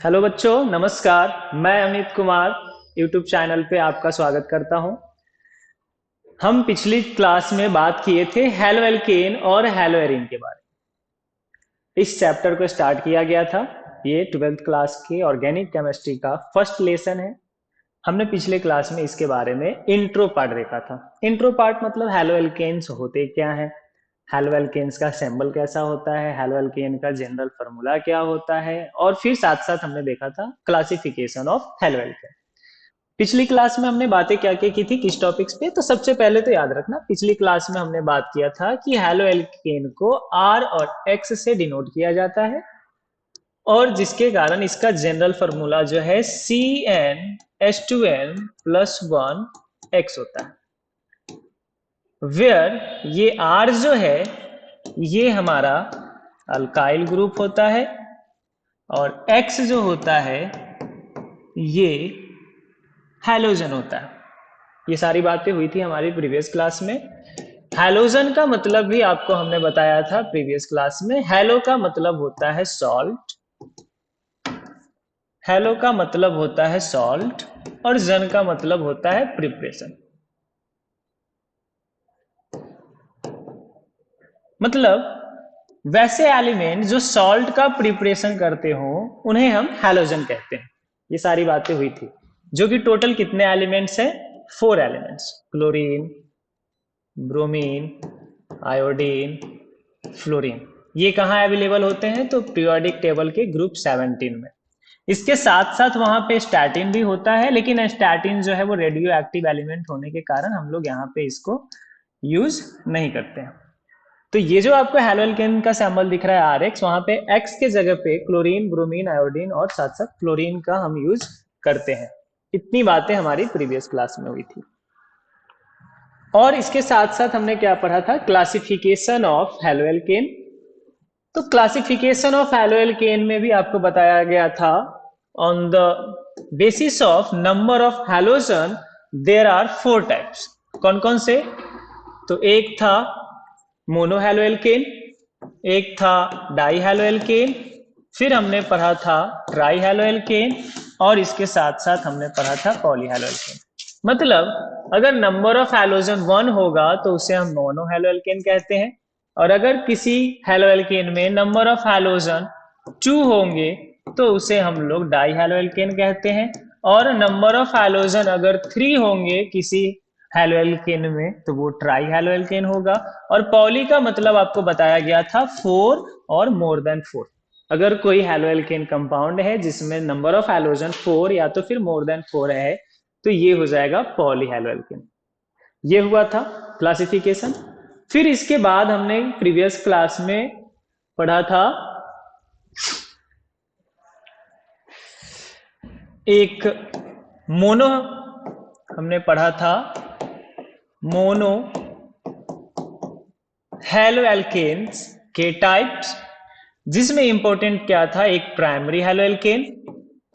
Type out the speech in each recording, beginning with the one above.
Hello बच्चों, नमस्कार। मैं अमित कुमार यूट्यूब चैनल पे आपका स्वागत करता हूं। हम पिछली क्लास में बात किए थे हैलो एल्केन और हैलो एरीन के बारे में। इस चैप्टर को स्टार्ट किया गया था। ये 12th क्लास की ऑर्गेनिक केमिस्ट्री का फर्स्ट लेसन है। हमने पिछले क्लास में इसके बारे में इंट्रो पार्ट देखा था। इंट्रो पार्ट मतलब हैलो एल्केन्स होते क्या हैं, हैलो एल्केन्स का सिंबल कैसा होता है, हैलो एल्केन का जनरल फार्मूला क्या होता है, और फिर साथ साथ हमने देखा था क्लासिफिकेशन ऑफ हैलो एल्केन। पिछली क्लास में हमने बातें क्या क्या की थी किस टॉपिक्स पे, तो सबसे पहले तो याद रखना पिछली क्लास में हमने बात किया था कि हैलो एल्केन को आर और एक्स से डिनोट किया जाता है, और जिसके कारण इसका जनरल फार्मूला जो है CnH2n+1 होता है। वेयर ये R जो है ये हमारा अल्काइल ग्रुप होता है, और X जो होता है ये हैलोजन होता है। ये सारी बातें हुई थी हमारी प्रीवियस क्लास में। हैलोजन का मतलब भी आपको हमने बताया था प्रीवियस क्लास में। हैलो का मतलब होता है सॉल्ट, हैलो का मतलब होता है सॉल्ट, और जन का मतलब होता है प्रिपरेशन। मतलब वैसे एलिमेंट जो सॉल्ट का प्रिपरेशन करते हो उन्हें हम हैलोजन कहते हैं। ये सारी बातें हुई थी, जो कि टोटल कितने एलिमेंट्स हैं? 4 elements, chlorine, bromine, iodine, fluorine. ये कहाँ अवेलेबल होते हैं? तो पीरियोडिक टेबल के ग्रुप 17 में। इसके साथ साथ वहां पे स्टैटिन भी होता है, लेकिन स्टैटिन जो है वो रेडियो एक्टिव एलिमेंट होने के कारण हम लोग यहाँ पे इसको यूज नहीं करते हैं। तो ये जो आपको हैलो एल्केन का सैंबल दिख रहा है आर एक्स, वहां पे एक्स के जगह पे क्लोरीन, ब्रोमीन, आयोडीन और साथ साथ फ्लोरीन का हम यूज करते हैं। इतनी बातें हमारी प्रीवियस क्लास में हुई थी। और इसके साथ साथ हमने क्या पढ़ा था? Classification of haloalkane. तो क्लासिफिकेशन ऑफ हैलो एल्केन में भी आपको बताया गया था on the basis of number of halogen there are 4 types. कौन कौन से? तो एक था मोनो हैलो एल्केन, एक था डाई हैलो एल्केन, फिर हमने पढ़ा था ट्राई हैलो एल्केन, और इसके साथ साथ हमने पढ़ा था पॉली हैलो एल्केन। मतलब अगर नंबर ऑफ हैलोजन 1 होगा तो उसे हम मोनो हैलो एल्केन कहते हैं, और अगर किसी हैलो एल्केन में नंबर ऑफ हैलोजन 2 होंगे तो उसे हम लोग डाई हैलो एल्केन कहते हैं, और नंबर ऑफ हैलोजन अगर 3 होंगे किसी हैलो एल्केन में तो वो ट्राई हैलो एल्केन होगा। और पॉली का मतलब आपको बताया गया था 4 और मोर देन 4। अगर कोई हैलो एल्केन कंपाउंड है जिसमें नंबर ऑफ हैलोजन 4 या तो फिर मोर देन 4 है तो ये हो जाएगा पॉली हैलो एल्केन। ये हुआ था क्लासिफिकेशन। फिर इसके बाद हमने प्रीवियस क्लास में पढ़ा था एक मोनो, हमने पढ़ा था मोनो हैलो एल्केन्स के टाइप्स, जिसमें इंपॉर्टेंट क्या था? एक primary haloalkane,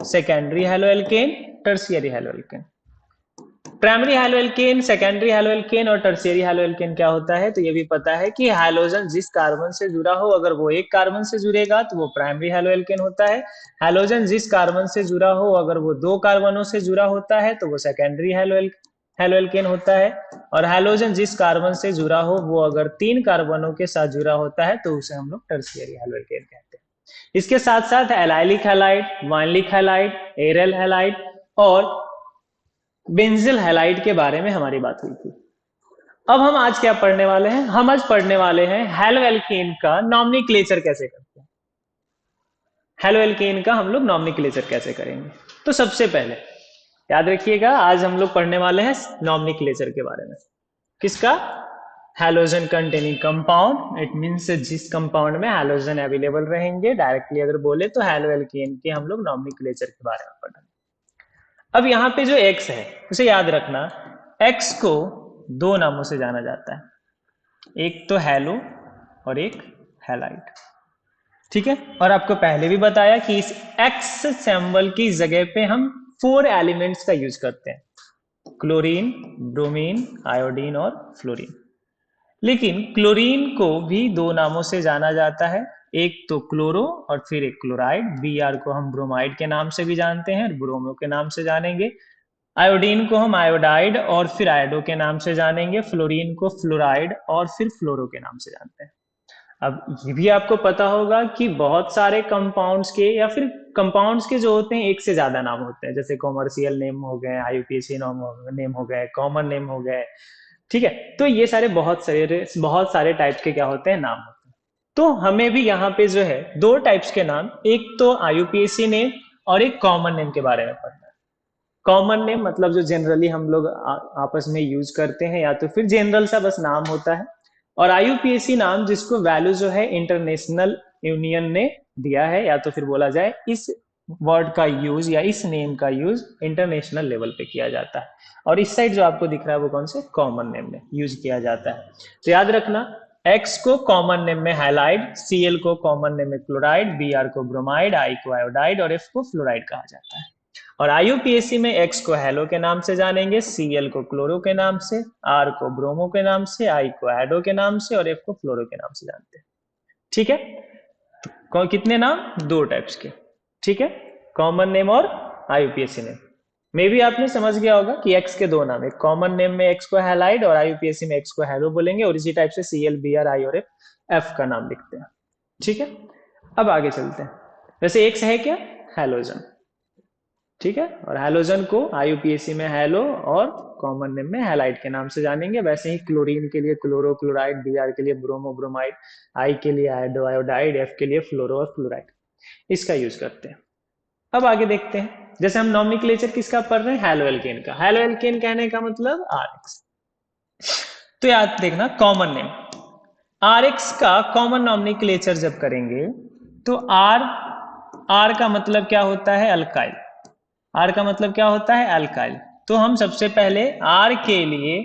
secondary haloalkane, tertiary haloalkane. Primary haloalkane, secondary haloalkane और टर्शियरी हैलो एल्केन क्या होता है? तो ये भी पता है कि हैलोजन जिस कार्बन से जुड़ा हो, अगर वो एक कार्बन से जुड़ेगा तो वो प्राइमरी हैलो एल्केन होता है। हैलोजन जिस कार्बन से जुड़ा हो अगर वो 2 कार्बनों से जुड़ा होता है तो वो सेकेंडरी हैलो एल्केन होता है। और हैलोजन जिस कार्बन से जुड़ा हो वो अगर 3 कार्बनों के साथ जुड़ा होता है तो उसे हम लोग टर्शियरी हैलो एल्केन कहते हैं। इसके साथ साथ एलाइलिक हैलाइड, वाइनलिक हैलाइड, एरल हैलाइड और बेंजिल हैलाइड के बारे में हमारी बात हुई थी। अब हम आज क्या पढ़ने वाले हैं? हम आज पढ़ने वाले हैं हैलो एल्केन का नॉमेनक्लेचर कैसे करते हैं। हैलो एल्केन का हम लोग नॉमेनक्लेचर कैसे करेंगे? तो सबसे पहले याद रखिएगा, आज हम लोग पढ़ने वाले हैं नॉमेनक्लेचर के बारे में। किसका? Halogen containing compound. It means जिस कंपाउंड में हैलोजन अवेलेबल रहेंगे, डायरेक्टली अगर बोले तो हैलो एल्केन के हम लोग नॉमेनक्लेचर के बारे में पढ़ेंगे। अब यहाँ पे जो x है उसे याद रखना, x को 2 नामों से जाना जाता है, एक तो हैलो और एक हैलाइड। ठीक है, और आपको पहले भी बताया कि इस x सिंबल की जगह पे हम 4 एलिमेंट्स का यूज करते हैं, क्लोरीन, ब्रोमीन, आयोडीन और फ्लोरीन। लेकिन क्लोरीन को भी 2 नामों से जाना जाता है, एक तो क्लोरो और फिर एक क्लोराइड। Br को हम ब्रोमाइड के नाम से भी जानते हैं, ब्रोमो के नाम से जानेंगे। आयोडीन को हम आयोडाइड और फिर आयोडो के नाम से जानेंगे। फ्लोरीन को फ्लोराइड और फिर फ्लोरो के नाम से जानते हैं। अब ये भी आपको पता होगा कि बहुत सारे कंपाउंड्स के या फिर कंपाउंड्स के जो होते हैं एक से ज्यादा नाम होते हैं, जैसे कॉमर्शियल नेम हो गए, IUPAC नेम हो गए, कॉमन नेम हो गए, ठीक है। तो ये सारे बहुत सारे टाइप के क्या होते हैं, नाम होते हैं। तो हमें भी यहाँ पे जो है दो टाइप्स के नाम, एक तो IUPAC नेम और एक कॉमन नेम के बारे में पढ़ना है। कॉमन नेम मतलब जो जनरली हम लोग आपस में यूज करते हैं, या तो फिर जनरल सा बस नाम होता है। और IUPAC नाम जिसको वैल्यू जो है इंटरनेशनल यूनियन ने दिया है, या तो फिर बोला जाए इस वर्ड का यूज या इस नेम का यूज इंटरनेशनल लेवल पे किया जाता है। और इस साइड जो आपको दिख रहा है वो कौन से, कॉमन नेम में यूज किया जाता है। तो याद रखना, X को कॉमन नेम में हैलाइड, Cl को कॉमन नेम में क्लोराइड, Br को ब्रोमाइड, I को आयोडाइड और F को फ्लोराइड कहा जाता है। और IUPAC में X को हेलो के नाम से जानेंगे, Cl को क्लोरो के नाम से, R को ब्रोमो के नाम से, I को आयोडो के नाम से और F को फ्लोरो के नाम से जानते हैं। ठीक है, तो कितने नाम, दो टाइप्स के। ठीक है, कॉमन नेम और IUPAC नेम। मे भी आपने समझ गया होगा कि X के दो नाम, एक कॉमन नेम में X को हैलाइड और IUPAC में X को हेलो बोलेंगे, और इसी टाइप से Cl, Br, I और F का नाम लिखते हैं। ठीक है, अब आगे चलते हैं। वैसे X है क्या, हैलोजन। ठीक है, और हैलोजन को IUPAC में हेलो और कॉमन नेम में हैलाइड के नाम से जानेंगे। वैसे ही क्लोरीन के लिए क्लोरो क्लोराइड, Br के लिए ब्रोमो ब्रोमाइड, I के लिए आयोडो आयोडाइड, F के लिए फ्लोरो और फ्लोराइड, इसका यूज करते हैं। अब आगे देखते हैं, जैसे हम नॉमेनक्लेचर किसका पढ़ रहे हैं, हैलोएल्केन का। हैलोएल्केन कहने का मतलब RX। तो याद देखना, कॉमन नेम RX का कॉमन नॉमेनक्लेचर जब करेंगे तो R का मतलब क्या होता है, अल्काइल। R का मतलब क्या होता है, अल्काइल। तो हम सबसे पहले R के लिए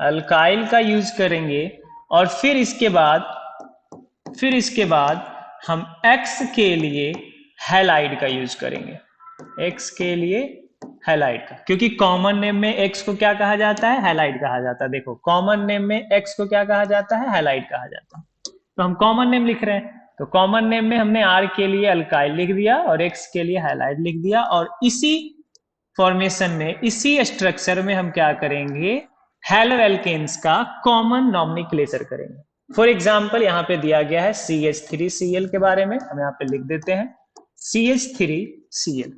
अल्काइल का यूज करेंगे, और फिर इसके बाद हम X के लिए हैलाइड का यूज करेंगे। X के लिए हैलाइड का, क्योंकि कॉमन नेम में X को क्या कहा जाता है, हैलाइड कहा जाता है। देखो, कॉमन नेम में X को क्या कहा जाता है, हैलाइड कहा जाता है। तो हम कॉमन नेम लिख रहे हैं, तो कॉमन नेम में हमने R के लिए अल्काइल लिख दिया और X के लिए हैलाइड लिख दिया, और इसी फॉर्मेशन में, इसी स्ट्रक्चर में हम क्या करेंगे, हैलोएल्केन्स का कॉमन नॉमेनक्लेचर करेंगे। फॉर एग्जांपल यहाँ पे दिया गया है CH3Cl के बारे में, हम यहाँ पे लिख देते हैं CH3Cl।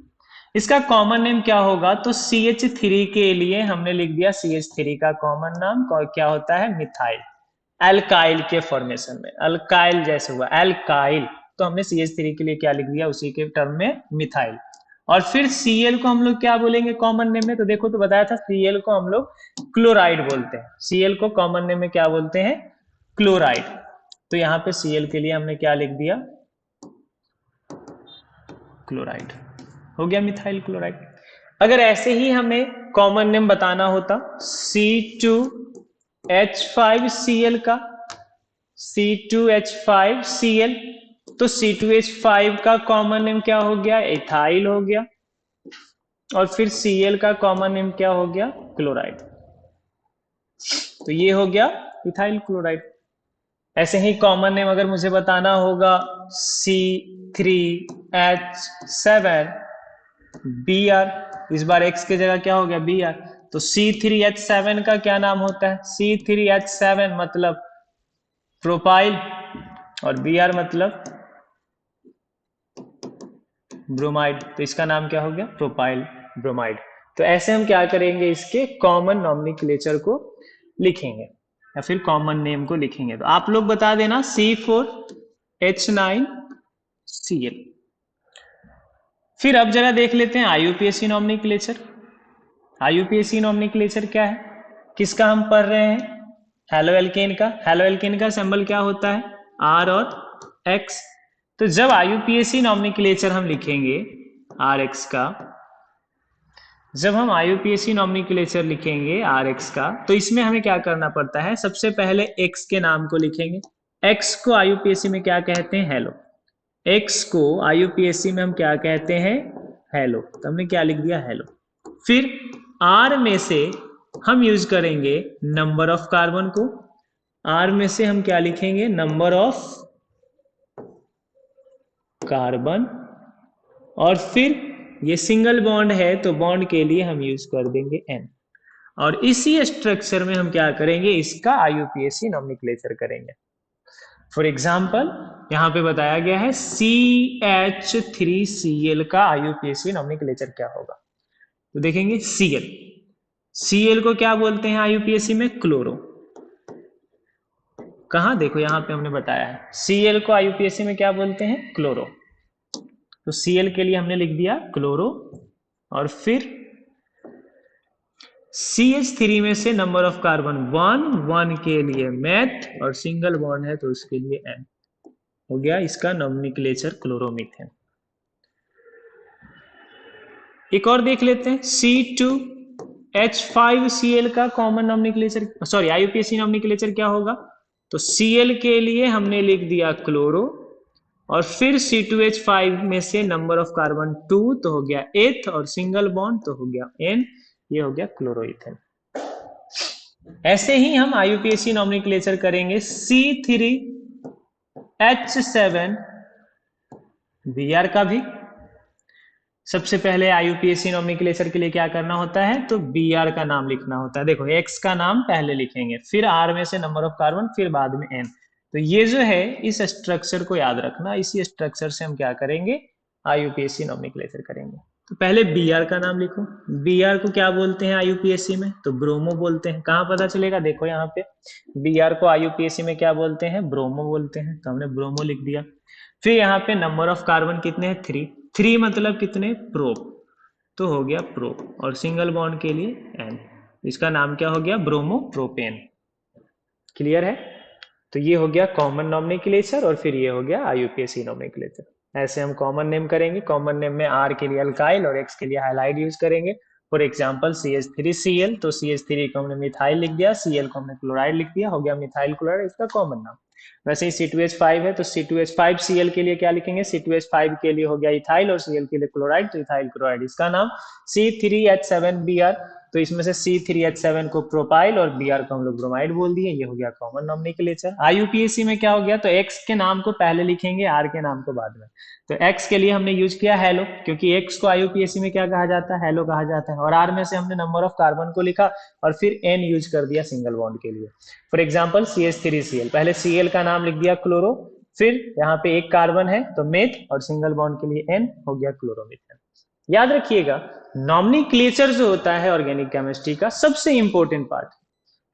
इसका कॉमन नेम क्या होगा, तो CH3 के लिए हमने लिख दिया CH3 का कॉमन नाम क्या होता है, मिथाइल। अल्काइल के फॉर्मेशन में, अल्काइल जैसे हुआ अल्काइल, तो हमने CH3 के लिए क्या लिख दिया, उसी के टर्म में मिथाइल। और फिर Cl को हम लोग क्या बोलेंगे कॉमन नेम में, तो देखो तो बताया था Cl को हम लोग क्लोराइड बोलते हैं। Cl को कॉमन नेम में क्या बोलते हैं, क्लोराइड। तो यहाँ पे Cl के लिए हमने क्या लिख दिया, क्लोराइड, हो गया मिथाइल क्लोराइड। अगर ऐसे ही हमें कॉमन नेम बताना होता C2H5Cl का, C2H5Cl, तो C2H5 का कॉमन नेम क्या हो गया, एथाइल हो गया, और फिर Cl का कॉमन नेम क्या हो गया, क्लोराइड। तो ये हो गया इथाइल क्लोराइड। ऐसे ही कॉमन नेम अगर मुझे बताना होगा C3H7Br, इस बार X की जगह क्या हो गया, Br, तो C3H7 का क्या नाम होता है, C3H7 मतलब प्रोपाइल, और Br मतलब ब्रोमाइड, तो इसका नाम क्या हो गया, प्रोपाइल ब्रोमाइड। तो ऐसे हम क्या करेंगे, इसके कॉमन नॉमेनक्लेचर को लिखेंगे या फिर कॉमन नेम को लिखेंगे। तो आप लोग बता देना C4H9Cl। फिर अब जरा देख लेते हैं IUPAC नॉमेनक्लेचर। IUPAC नॉमेनक्लेचर क्या है, किसका हम पढ़ रहे हैं, हैलोएल्केन का। हैलोएल्केन का सिंबल क्या होता है, R और X। तो जब IUPAC नॉमेनक्लेचर हम लिखेंगे RX का, जब हम IUPAC नॉमेनक्लेचर लिखेंगे RX का, तो इसमें हमें क्या करना पड़ता है, सबसे पहले X के नाम को लिखेंगे। X को IUPAC में क्या कहते हैं, हेलो। X को IUPAC में हम क्या कहते हैं, हेलो, तो हमने क्या लिख दिया, हेलो। फिर R में से हम यूज करेंगे नंबर ऑफ कार्बन को, R में से हम क्या लिखेंगे, नंबर ऑफ कार्बन, और फिर ये सिंगल बॉन्ड है तो बॉन्ड के लिए हम यूज कर देंगे N, और इसी स्ट्रक्चर में हम क्या करेंगे, इसका IUPAC नॉमेनक्लेचर करेंगे। फॉर एग्जाम्पल यहाँ पे बताया गया है CH3Cl का IUPAC नॉमेनक्लेचर क्या होगा। तो देखेंगे Cl को क्या बोलते हैं IUPAC में, क्लोरो। कहाँ, देखो यहाँ पे हमने बताया है Cl को IUPAC में क्या बोलते हैं, क्लोरो। तो Cl के लिए हमने लिख दिया क्लोरो, और फिर CH3 में से नंबर ऑफ कार्बन 1 के लिए मैथ, और सिंगल बॉन्ड है तो उसके लिए N हो गया इसका नॉमेनक्लेचर क्लोरोमीथेन। एक और देख लेते हैं, C2H5Cl का common nomenclature, sorry IUPAC nomenclature क्या होगा। तो Cl के लिए हमने लिख दिया क्लोरो, और फिर C2H5 में से नंबर ऑफ कार्बन 2 तो हो गया 8, और सिंगल बॉन्ड तो हो गया N, ये हो गया क्लोरोइथेन। ऐसे ही हम IUPAC नॉमेनक्लेचर करेंगे C3H7Br का भी। सबसे पहले IUPAC नॉमेनक्लेचर के लिए क्या करना होता है, तो Br का नाम लिखना होता है। देखो X का नाम पहले लिखेंगे, फिर R में से नंबर ऑफ कार्बन, फिर बाद में N। तो ये जो है इस स्ट्रक्चर को याद रखना, इसी स्ट्रक्चर से हम क्या करेंगे, IUPAC नॉमेनक्लेचर करेंगे। तो पहले Br का नाम लिखो। Br को क्या बोलते हैं IUPAC में, तो ब्रोमो बोलते हैं। कहाँ पता चलेगा, देखो यहाँ पे Br को IUPAC में क्या बोलते हैं, ब्रोमो बोलते हैं, तो हमने ब्रोमो लिख दिया। फिर यहाँ पे नंबर ऑफ कार्बन कितने हैं, 3 मतलब कितने, प्रोप, तो हो गया प्रोप, और सिंगल बॉन्ड के लिए N, इसका नाम क्या हो गया, ब्रोमो प्रोपेन। क्लियर है। तो ये हो गया कॉमन नॉमेनक्लेचर, और फिर ये हो गया IUPAC नॉमेनक्लेचर। ऐसे हम कॉमन नेम करेंगे। कॉमन नेम में R के लिए अल्काइल और X के लिए हाइलाइड यूज करेंगे। फॉर एग्जांपल CH3Cl, तो CH3 को हमने मिथाइल लिख दिया, Cl को हमने क्लोराइड लिख दिया, हो गया मिथाइल क्लोराइड, इसका कॉमन नाम। वैसे ही C2H5 है, तो C2H5Cl के लिए क्या लिखेंगे, C2H5 के लिए हो गया इथाइल, और Cl के लिए क्लोराइड, तो इथाइल क्लोराइड, इसका नाम C3H7Br। तो इसमें से C3H7 को प्रोपाइल और Br को हम लोग ब्रोमाइड बोल दिए, ये हो गया कॉमन नॉमेनक्लेचर। IUPAC में क्या हो गया, तो X के नाम को पहले लिखेंगे, R के नाम को बाद में। तो X के लिए हमने यूज किया हेलो, क्योंकि X को IUPAC में क्या कहा जाता है, हेलो कहा जाता है, और R में से हमने नंबर ऑफ कार्बन को लिखा, और फिर N यूज कर दिया सिंगल बॉन्ड के लिए। फॉर एग्जाम्पल CH3Cl, पहले Cl का नाम लिख दिया क्लोरो, फिर यहाँ पे एक कार्बन है तो मेथ, और सिंगल बॉन्ड के लिए N, हो गया क्लोरोमीथेन। याद रखिएगा, नॉमेनक्लेचर जो होता है ऑर्गेनिक केमिस्ट्री का सबसे इंपॉर्टेंट पार्ट,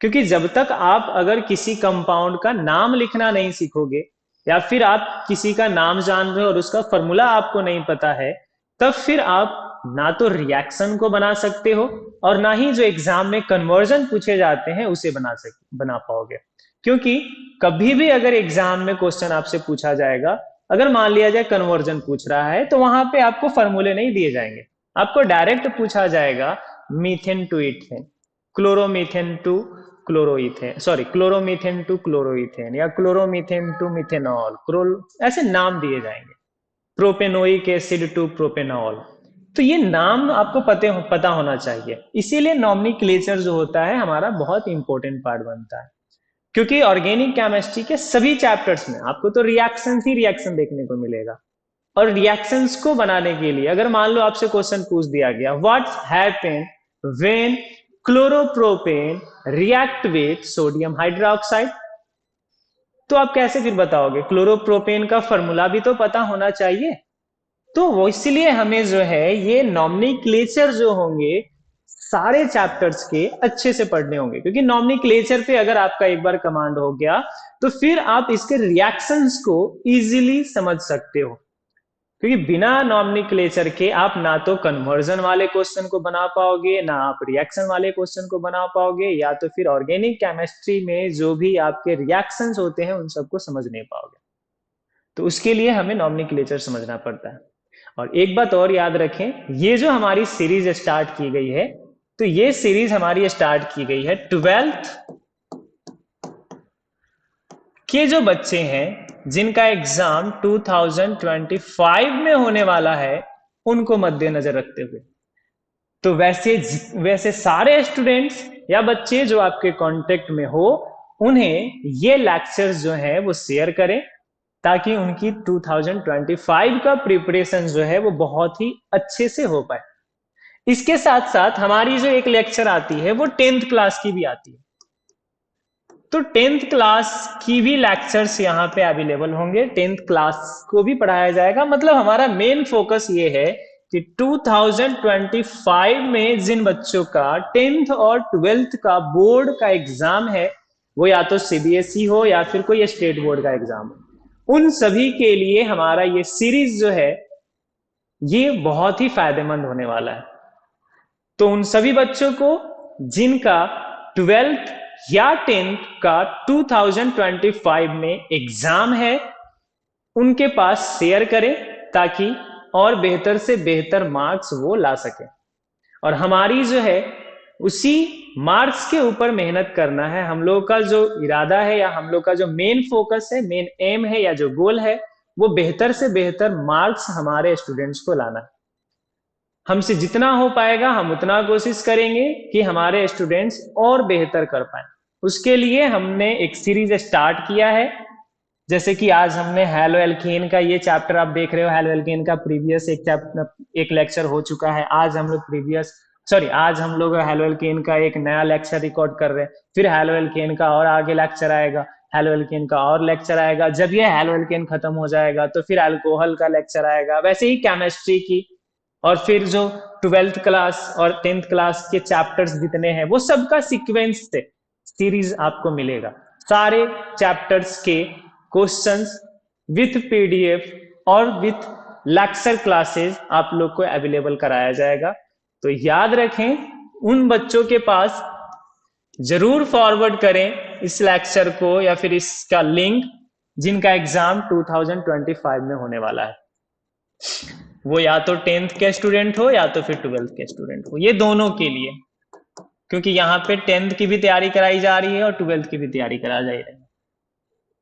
क्योंकि जब तक आप अगर किसी कंपाउंड का नाम लिखना नहीं सीखोगे, या फिर आप किसी का नाम जान रहे हो और उसका फॉर्मूला आपको नहीं पता है, तब फिर आप ना तो रिएक्शन को बना सकते हो, और ना ही जो एग्जाम में कन्वर्जन पूछे जाते हैं उसे बना पाओगे। क्योंकि कभी भी अगर एग्जाम में क्वेश्चन आपसे पूछा जाएगा, अगर मान लिया जाए कन्वर्जन पूछ रहा है, तो वहां पे आपको फॉर्मूले नहीं दिए जाएंगे, आपको डायरेक्ट पूछा जाएगा methane to ethane, chloromethane to chloroethane, sorry chloromethane to chloroethane, या क्लोरोमीथेन टू मिथेनॉल, ऐसे नाम दिए जाएंगे, प्रोपेनोइक एसिड टू प्रोपेनॉल। तो ये नाम आपको पता होना चाहिए। इसीलिए नॉमेनक्लेचर जो होता है हमारा बहुत इंपॉर्टेंट पार्ट बनता है, क्योंकि ऑर्गेनिक केमिस्ट्री के सभी चैप्टर्स में आपको तो रिएक्शन ही रिएक्शन देखने को मिलेगा, और रिएक्शंस को बनाने के लिए अगर मान लो आपसे क्वेश्चन पूछ दिया गया, what happen when chloropropane react with sodium hydroxide, तो आप कैसे फिर बताओगे, क्लोरोप्रोपेन का फॉर्मूला भी तो पता होना चाहिए। तो वो इसलिए हमें जो है ये नॉमेनक्लेचर जो होंगे सारे चैप्टर्स के अच्छे से पढ़ने होंगे, क्योंकि नॉमेनक्लेचर पे अगर आपका एक बार कमांड हो गया तो फिर आप इसके रिएक्शंस को इजीली समझ सकते हो। क्योंकि बिना नॉमेनक्लेचर के आप ना तो कन्वर्जन वाले क्वेश्चन को बना पाओगे, ना आप रिएक्शन वाले क्वेश्चन को बना पाओगे, या तो फिर ऑर्गेनिक केमिस्ट्री में जो भी आपके रिएक्शंस होते हैं उन सबको समझ नहीं पाओगे। तो उसके लिए हमें नॉमेनक्लेचर समझना पड़ता है। और एक बात और याद रखें, ये जो हमारी सीरीज स्टार्ट की गई है, तो ये सीरीज हमारी स्टार्ट की गई है 12th के जो बच्चे हैं जिनका एग्जाम 2025 में होने वाला है, उनको मद्देनजर रखते हुए। तो वैसे सारे स्टूडेंट्स या बच्चे जो आपके कांटेक्ट में हो, उन्हें ये लेक्चर्स जो हैं वो शेयर करें, ताकि उनकी 2025 का प्रिपरेशन जो है वो बहुत ही अच्छे से हो पाए। इसके साथ साथ हमारी जो एक लेक्चर आती है वो 10th क्लास की भी आती है, तो 10th क्लास की भी लेक्चर्स यहाँ पे अवेलेबल होंगे, 10th क्लास को भी पढ़ाया जाएगा। मतलब हमारा मेन फोकस ये है कि 2025 में जिन बच्चों का 10th और 12th का बोर्ड का एग्जाम है, वो या तो सीबीएसई हो या फिर कोई स्टेट बोर्ड का एग्जाम हो, उन सभी के लिए हमारा ये सीरीज जो है ये बहुत ही फायदेमंद होने वाला है। तो उन सभी बच्चों को जिनका 12th या 10th का 2025 में एग्जाम है, उनके पास शेयर करें ताकि और बेहतर से बेहतर मार्क्स वो ला सके। और हमारी जो है उसी मार्क्स के ऊपर मेहनत करना है। हम लोग का जो इरादा है या हम लोग का जो मेन फोकस है, मेन एम है या जो गोल है, वो बेहतर से बेहतर मार्क्स हमारे स्टूडेंट्स को लाना है। हमसे जितना हो पाएगा हम उतना कोशिश करेंगे कि हमारे स्टूडेंट्स और बेहतर कर पाए। उसके लिए हमने एक सीरीज स्टार्ट किया है, जैसे कि आज हमने हेलो एल्केन का ये चैप्टर आप देख रहे हो, हेलो एल्केन का प्रीवियस एक लेक्चर हो चुका है। आज हम लोग हेलो एल्केन का एक नया लेक्चर रिकॉर्ड कर रहे हैं। फिर हेलो एल्केन का और आगे लेक्चर आएगा, हेलो एल्केन का और लेक्चर आएगा। जब ये हेलो एल्केन खत्म हो जाएगा तो फिर अल्कोहल का लेक्चर आएगा। वैसे ही केमिस्ट्री की और फिर जो 12th क्लास और 10th क्लास के चैप्टर्स जितने हैं वो सबका सीक्वेंस से सीरीज आपको मिलेगा। सारे चैप्टर्स के क्वेश्चंस विथ पीडीएफ और विथ लेक्चर क्लासेस आप लोग को अवेलेबल कराया जाएगा। तो याद रखें, उन बच्चों के पास जरूर फॉरवर्ड करें इस लेक्चर को या फिर इसका लिंक जिनका एग्जाम 2025 में होने वाला है। वो या तो 10th के स्टूडेंट हो या तो फिर 12th के स्टूडेंट हो, ये दोनों के लिए, क्योंकि यहाँ पे 10th की भी तैयारी कराई जा रही है और 12th की भी तैयारी कराई जा रही है।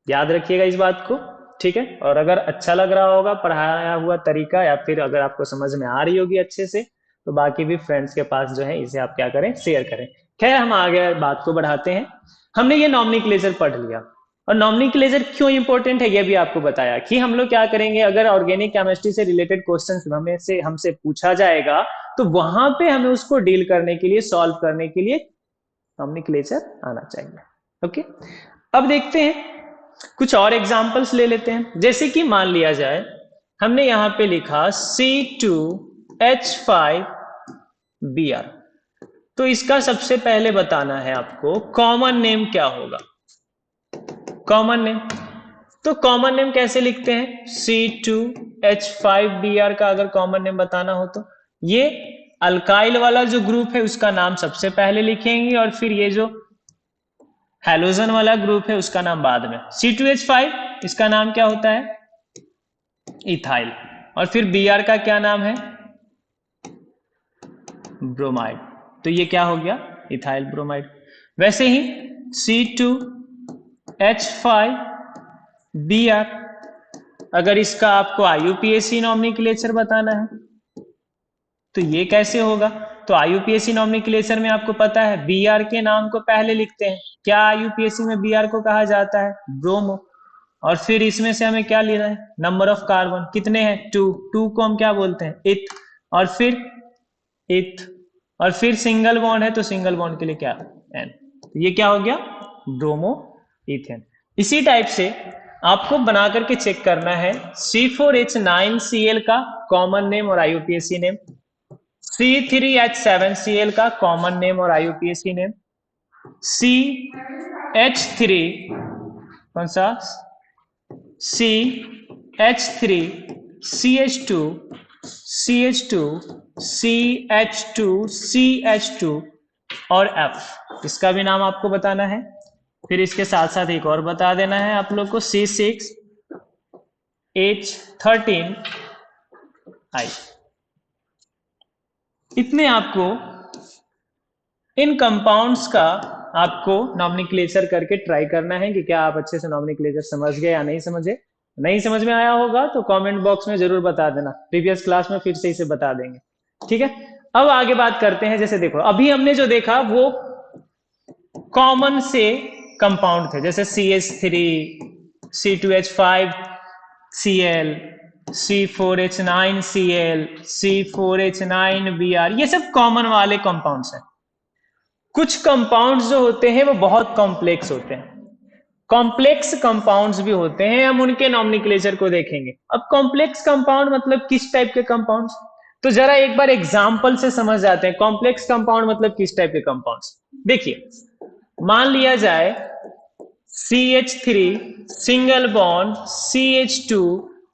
याद रखिएगा इस बात को, ठीक है। और अगर अच्छा लग रहा होगा पढ़ाया हुआ तरीका या फिर अगर आपको समझ में आ रही होगी अच्छे से, तो बाकी भी फ्रेंड्स के पास जो है इसे आप क्या करें, शेयर करें। खैर, हम आगे बात को बढ़ाते हैं। हमने ये नॉमेनक्लेचर पढ़ लिया, और नॉमेनक्लेचर क्यों इंपॉर्टेंट है ये भी आपको बताया कि हम लोग क्या करेंगे, अगर ऑर्गेनिक केमिस्ट्री से रिलेटेड क्वेश्चन हमसे पूछा जाएगा तो वहां पे हमें उसको डील करने के लिए, सॉल्व करने के लिए नॉमेनक्लेचर आना चाहिए। ओके, अब देखते हैं कुछ और एग्जांपल्स ले लेते हैं। जैसे कि मान लिया जाए हमने यहां पे लिखा C2H5Br, तो इसका सबसे पहले बताना है आपको कॉमन नेम क्या होगा। कॉमन नेम, तो कॉमन नेम कैसे लिखते हैं, C2H5Br का अगर कॉमन नेम बताना हो तो ये अल्काइल वाला जो ग्रुप है उसका नाम सबसे पहले लिखेंगे और फिर ये जो हैलोजन वाला ग्रुप है उसका नाम बाद में। C2H5 इसका नाम क्या होता है, इथाइल, और फिर Br का क्या नाम है, ब्रोमाइड। तो ये क्या हो गया, इथाइल ब्रोमाइड। वैसे ही C2H5Br, अगर इसका आपको IUPAC नॉमेनक्लेचर बताना है तो ये कैसे होगा, तो IUPAC नॉमेनक्लेचर में आपको पता है Br के नाम को पहले लिखते हैं। क्या IUPAC में Br को कहा जाता है, ब्रोमो, और फिर इसमें से हमें क्या लेना है, नंबर ऑफ कार्बन कितने हैं, 2 को हम क्या बोलते हैं, इथ, और फिर इथ, और फिर सिंगल बॉन्ड है तो सिंगल बॉन्ड के लिए क्या, N। तो ये क्या हो गया, ब्रोमो इथेन। इसी टाइप से आपको बना करके चेक करना है C4H9Cl का कॉमन नेम और IUPAC नेम, C3H7Cl का कॉमन नेम और IUPAC नेम, CH3 कौन सा, CH3 CH2 CH2 CH2 CH2 और F, इसका भी नाम आपको बताना है। फिर इसके साथ साथ एक और बता देना है आप लोग को, C6H13I। इतने आपको इन कंपाउंड्स का आपको नॉमेनक्लेचर करके ट्राई करना है कि क्या आप अच्छे से नॉमेनक्लेचर समझ गए या नहीं समझे। नहीं समझ में आया होगा तो कमेंट बॉक्स में जरूर बता देना, प्रीवियस क्लास में फिर से इसे बता देंगे, ठीक है। अब आगे बात करते हैं। जैसे देखो अभी हमने जो देखा वो कॉमन से कंपाउंड थे, जैसे CH3 C2H5 Cl, C4H9Cl, C4H9Br, ये सब कॉमन वाले कंपाउंड्स हैं। कुछ कंपाउंड्स जो होते हैं वो बहुत कॉम्प्लेक्स होते हैं, कॉम्प्लेक्स कंपाउंड्स भी होते हैं, हम उनके नॉमेनक्लेचर को देखेंगे। अब कॉम्प्लेक्स कंपाउंड मतलब किस टाइप के कंपाउंड्स, तो जरा एक बार एग्जांपल से समझ जाते हैं कॉम्प्लेक्स कंपाउंड मतलब किस टाइप के कंपाउंड्स। देखिए, मान लिया जाए CH3 single bond CH2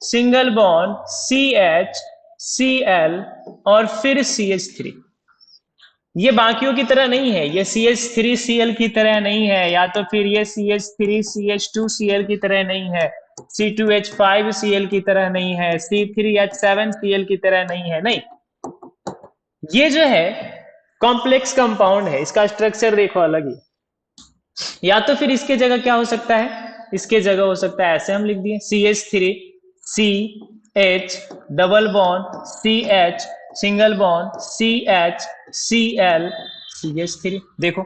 single bond CH Cl और फिर CH3। ये बाकियों की तरह नहीं है, ये CH3Cl की तरह नहीं है, या तो फिर ये CH3CH2Cl की तरह नहीं है, C2H5Cl की तरह नहीं है, C3H7Cl की तरह नहीं है, नहीं। ये जो है कॉम्प्लेक्स कंपाउंड है, इसका स्ट्रक्चर देखो अलग ही। या तो फिर इसके जगह क्या हो सकता है, इसके जगह हो सकता है ऐसे हम लिख दिए CH3 CH double bond CH single bond CH Cl CH3। देखो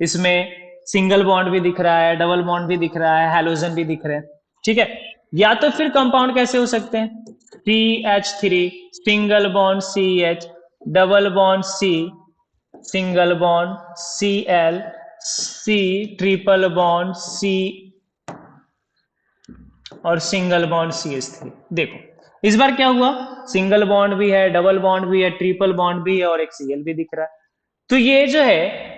इसमें सिंगल बॉन्ड भी दिख रहा है, डबल बॉन्ड भी दिख रहा है, हैलोजन भी दिख रहे हैं, ठीक है। या तो फिर कंपाउंड कैसे हो सकते हैं, CH3 single bond CH double bond C single bond Cl C triple bond C और सिंगल बॉन्ड CH3। देखो इस बार क्या हुआ, सिंगल बॉन्ड भी है, डबल बॉन्ड भी है, ट्रिपल बॉन्ड भी है और एक Cl भी दिख रहा है। तो ये जो है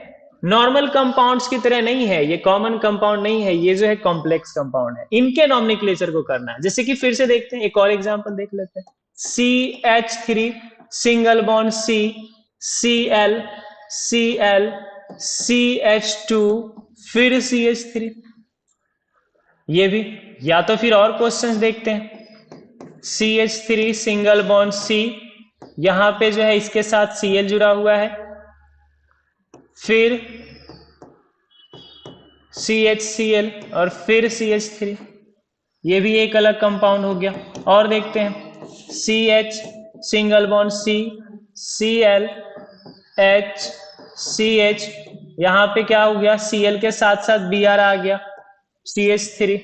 नॉर्मल कंपाउंड्स की तरह नहीं है, ये कॉमन कंपाउंड नहीं है, ये जो है कॉम्प्लेक्स कंपाउंड है। इनके नॉमेनक्लेचर को करना है। जैसे कि फिर से देखते हैं, एक और एग्जांपल देख लेते हैं। CH3 single bond C Cl Cl CH2 फिर CH3। ये भी, या तो फिर और क्वेश्चंस देखते हैं। CH3 सिंगल बॉन्ड C, यहां पे जो है इसके साथ Cl जुड़ा हुआ है, फिर CHCl और फिर CH3। ये भी एक अलग कंपाउंड हो गया। और देखते हैं CH single bond C Cl H CH, यहां पे क्या हो गया, Cl के साथ साथ Br आ गया CH3।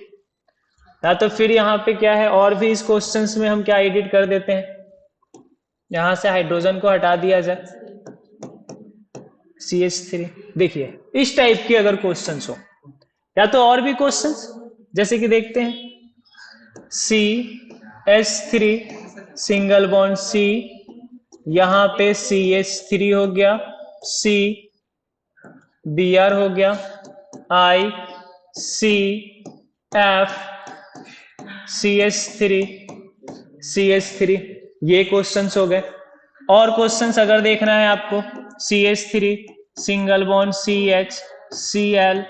या तो फिर यहाँ पे क्या है, और भी इस क्वेश्चंस में हम क्या एडिट कर देते हैं, यहां से हाइड्रोजन को हटा दिया जाए CH3। देखिए इस टाइप के अगर क्वेश्चंस हो, या तो और भी क्वेश्चंस जैसे कि देखते हैं CH3 सिंगल बॉन्ड C, यहां पे CH3 हो गया, C Br हो गया, I C F CH3 ये क्वेश्चंस हो गए। और क्वेश्चंस अगर देखना है आपको, CH3 single bond CH Cl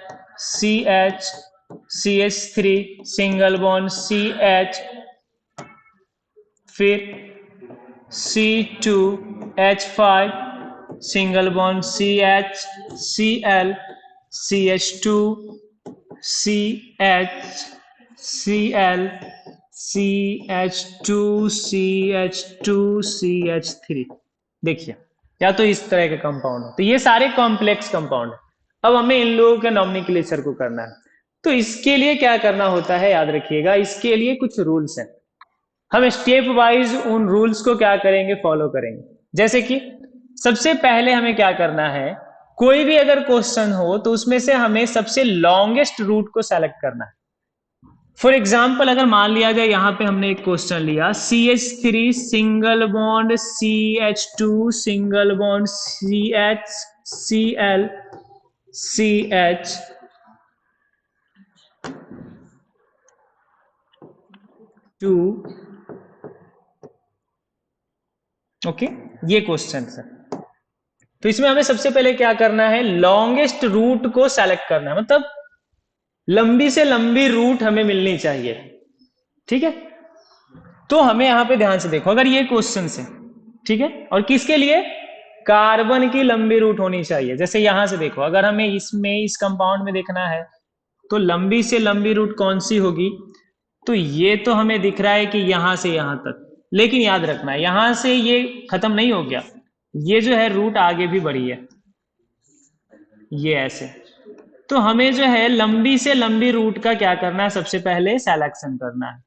CH CH3 single bond CH फिर C2H5 single bond CH Cl CH2 CH Cl CH2 CH2 CH3। देखिए, या तो इस तरह के कंपाउंड हो, तो ये सारे कॉम्प्लेक्स कंपाउंड है। अब हमें इन लोगों के नॉमेनक्लेचर को करना है। तो इसके लिए क्या करना होता है, याद रखिएगा, इसके लिए कुछ रूल्स हैं। हम स्टेप वाइज उन रूल्स को क्या करेंगे, फॉलो करेंगे। जैसे कि सबसे पहले हमें क्या करना है, कोई भी अगर क्वेश्चन हो तो उसमें से हमें सबसे लॉन्गेस्ट रूट को सेलेक्ट करना है। फॉर एग्जाम्पल अगर मान लिया जाए, यहां पे हमने एक क्वेश्चन लिया CH3 single bond CH2 single bond CH Cl CH two, okay, ये क्वेश्चन है। तो इसमें हमें सबसे पहले क्या करना है, लॉन्गेस्ट रूट को सेलेक्ट करना है, मतलब लंबी से लंबी रूट हमें मिलनी चाहिए, ठीक है। तो हमें यहां पे ध्यान से देखो, अगर ये क्वेश्चन है, ठीक है, और किसके लिए, कार्बन की लंबी रूट होनी चाहिए। जैसे यहां से देखो, अगर हमें इसमें इस कंपाउंड में देखना है तो लंबी से लंबी रूट कौन सी होगी, तो ये तो हमें दिख रहा है कि यहां से यहां तक, लेकिन याद रखना है यहां से ये खत्म नहीं हो गया, ये जो है रूट आगे भी बढ़ी है, ये ऐसे। तो हमें जो है लंबी से लंबी रूट का क्या करना है, सबसे पहले सिलेक्शन करना है।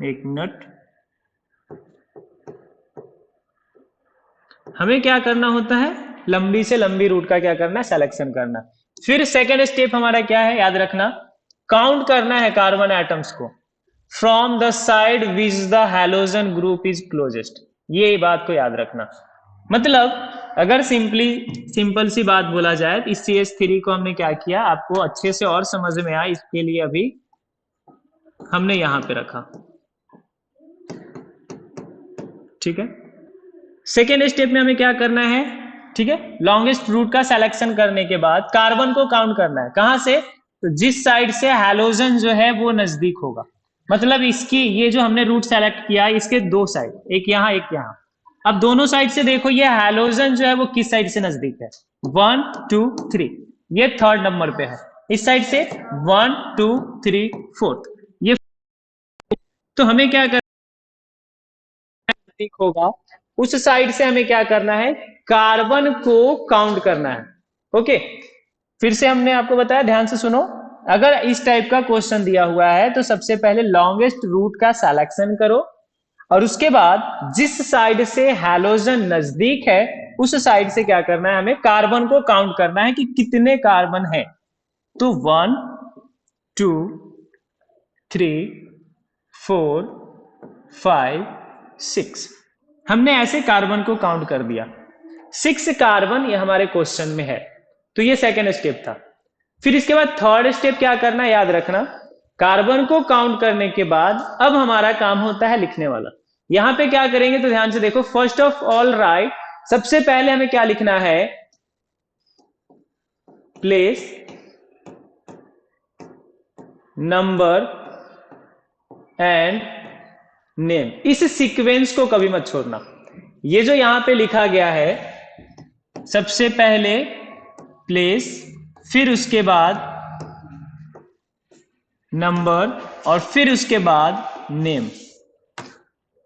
एक मिनट, हमें क्या करना होता है, लंबी से लंबी रूट का क्या करना है, सिलेक्शन करना। फिर सेकेंड स्टेप हमारा क्या है, याद रखना, काउंट करना है कार्बन एटम्स को from the side which the halogen group is closest. ये बात को याद रखना। मतलब अगर सिंपल सी बात बोला जाए तो इस CH3 को हमने क्या किया, आपको अच्छे से और समझ में आए इसके लिए अभी हमने यहां पे रखा, ठीक है। सेकेंड स्टेप में हमें क्या करना है, ठीक है, लॉन्गेस्ट रूट का सिलेक्शन करने के बाद कार्बन को काउंट करना है। कहां से, तो जिस साइड से हैलोजन जो है वो नजदीक होगा। मतलब इसकी ये जो हमने रूट सेलेक्ट किया इसके दो साइड, एक यहां एक यहां। अब दोनों साइड से देखो ये हैलोजन जो है वो किस साइड से नजदीक है, 1 2 3, ये थर्ड नंबर पे है। इस साइड से 1 2 3 4, ये तो हमें क्या करना होगा, उस साइड से हमें क्या करना है, कार्बन को काउंट करना है। ओके, फिर से हमने आपको बताया, ध्यान से सुनो। अगर इस टाइप का क्वेश्चन दिया हुआ है तो सबसे पहले लॉन्गेस्ट रूट का सिलेक्शन करो और उसके बाद जिस साइड से हैलोजन नजदीक है उस साइड से क्या करना है, हमें कार्बन को काउंट करना है कि कितने कार्बन है। तो 1 2 3 4 5 6, हमने ऐसे कार्बन को काउंट कर दिया। 6 कार्बन ये हमारे क्वेश्चन में है। तो ये सेकेंड स्टेप था। फिर इसके बाद थर्ड स्टेप क्या करना, याद रखना, कार्बन को काउंट करने के बाद अब हमारा काम होता है लिखने वाला। यहां पे क्या करेंगे तो ध्यान से देखो, फर्स्ट ऑफ ऑल राइट, सबसे पहले हमें क्या लिखना है, प्लेस नंबर एंड नेम। इस सीक्वेंस को कभी मत छोड़ना। ये जो यहां पे लिखा गया है, सबसे पहले प्लेस, फिर उसके बाद नंबर और फिर उसके बाद नेम,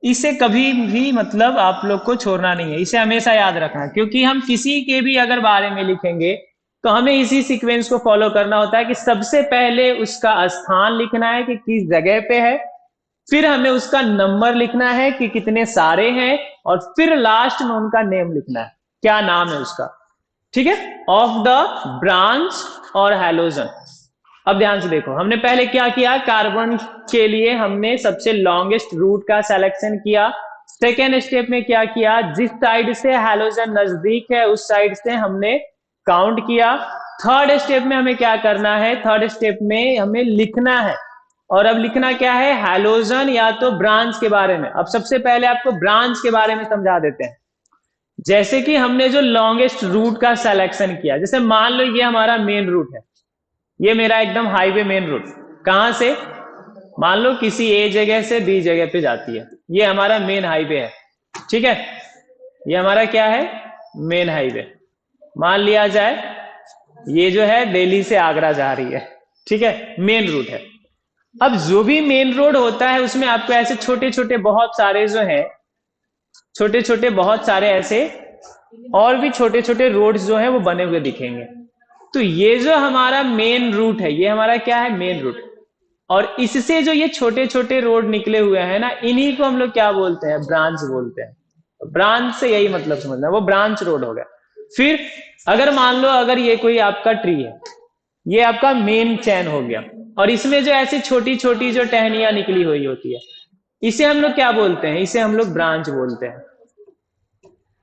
इसे कभी भी मतलब आप लोग को छोड़ना नहीं है, इसे हमेशा याद रखना। क्योंकि हम किसी के भी अगर बारे में लिखेंगे तो हमें इसी सीक्वेंस को फॉलो करना होता है कि सबसे पहले उसका स्थान लिखना है कि किस जगह पे है, फिर हमें उसका नंबर लिखना है कि कितने सारे हैं, और फिर लास्ट में उनका नेम लिखना है, क्या नाम है उसका, ठीक है, ऑफ द ब्रांच और हैलोजन। अब ध्यान से देखो, हमने पहले क्या किया, कार्बन के लिए हमने सबसे लॉन्गेस्ट रूट का सिलेक्शन किया। सेकेंड स्टेप में क्या किया, जिस साइड से हैलोजन नजदीक है उस साइड से हमने काउंट किया। थर्ड स्टेप में हमें क्या करना है, थर्ड स्टेप में हमें लिखना है। और अब लिखना क्या है, हैलोजन या तो ब्रांच के बारे में। अब सबसे पहले आपको ब्रांच के बारे में समझा देते हैं। जैसे कि हमने जो लॉन्गेस्ट रूट का सिलेक्शन किया, जैसे मान लो ये हमारा मेन रूट है, ये मेरा एकदम हाईवे मेन रूट, कहां से, मान लो किसी ए जगह से बी जगह पे जाती है, ये हमारा मेन हाईवे है, ठीक है, ये हमारा क्या है, मेन हाईवे। मान लिया जाए ये जो है दिल्ली से आगरा जा रही है, ठीक है, मेन रूट है। अब जो भी मेन रोड होता है उसमें आपको ऐसे छोटे छोटे बहुत सारे जो है, छोटे छोटे बहुत सारे ऐसे और भी छोटे छोटे रोड्स जो है वो बने हुए दिखेंगे। तो ये जो हमारा मेन रूट है, ये हमारा क्या है, मेन रूट। और इससे जो ये छोटे छोटे रोड निकले हुए हैं ना, इन्हीं को हम लोग क्या बोलते हैं, ब्रांच बोलते हैं। ब्रांच से यही मतलब समझना, वो ब्रांच रोड हो गया। फिर अगर मान लो अगर ये कोई आपका ट्री है, ये आपका मेन चैन हो गया, और इसमें जो ऐसी छोटी छोटी जो टहनियां निकली हुई होती है, इसे हम लोग क्या बोलते हैं, इसे हम लोग ब्रांच बोलते हैं।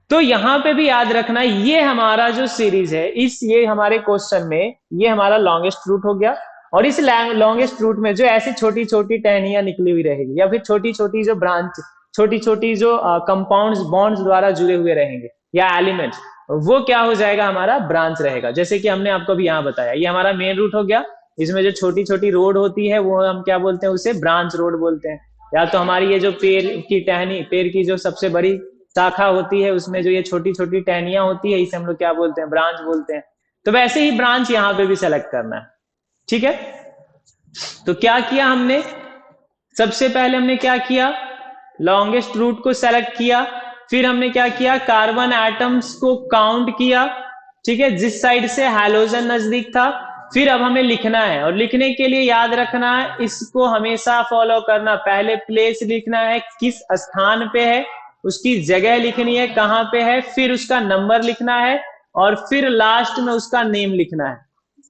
तो यहां पे भी याद रखना, ये हमारा जो सीरीज है, ये हमारे क्वेश्चन में ये हमारा लॉन्गेस्ट रूट हो गया। और इस लॉन्गेस्ट रूट में जो ऐसी छोटी छोटी टहनियां निकली हुई रहेगी, या फिर छोटी छोटी जो ब्रांच, छोटी छोटी जो कंपाउंड्स बॉन्ड्स द्वारा जुड़े हुए रहेंगे या एलिमेंट्स, वो क्या हो जाएगा, हमारा ब्रांच रहेगा। जैसे कि हमने आपको भी यहाँ बताया, ये हमारा मेन रूट हो गया, इसमें जो छोटी छोटी रोड होती है वो हम क्या बोलते हैं, उसे ब्रांच रोड बोलते हैं। या तो हमारी ये जो पेड़ की टहनी, पेड़ की जो सबसे बड़ी शाखा होती है, उसमें जो ये छोटी छोटी टहनियां होती है, इसे हम लोग क्या बोलते हैं, ब्रांच बोलते हैं। तो वैसे ही ब्रांच यहाँ पे भी सेलेक्ट करना है, ठीक है। तो क्या किया हमने, सबसे पहले हमने क्या किया, लॉन्गेस्ट रूट को सेलेक्ट किया। फिर हमने क्या किया, कार्बन एटम्स को काउंट किया, ठीक है, जिस साइड से हैलोजन नजदीक था। फिर अब हमें लिखना है, और लिखने के लिए याद रखना है, इसको हमेशा फॉलो करना। पहले प्लेस लिखना है, किस स्थान पे है, उसकी जगह लिखनी है कहां पे है, फिर उसका नंबर लिखना है, और फिर लास्ट में उसका नेम लिखना है।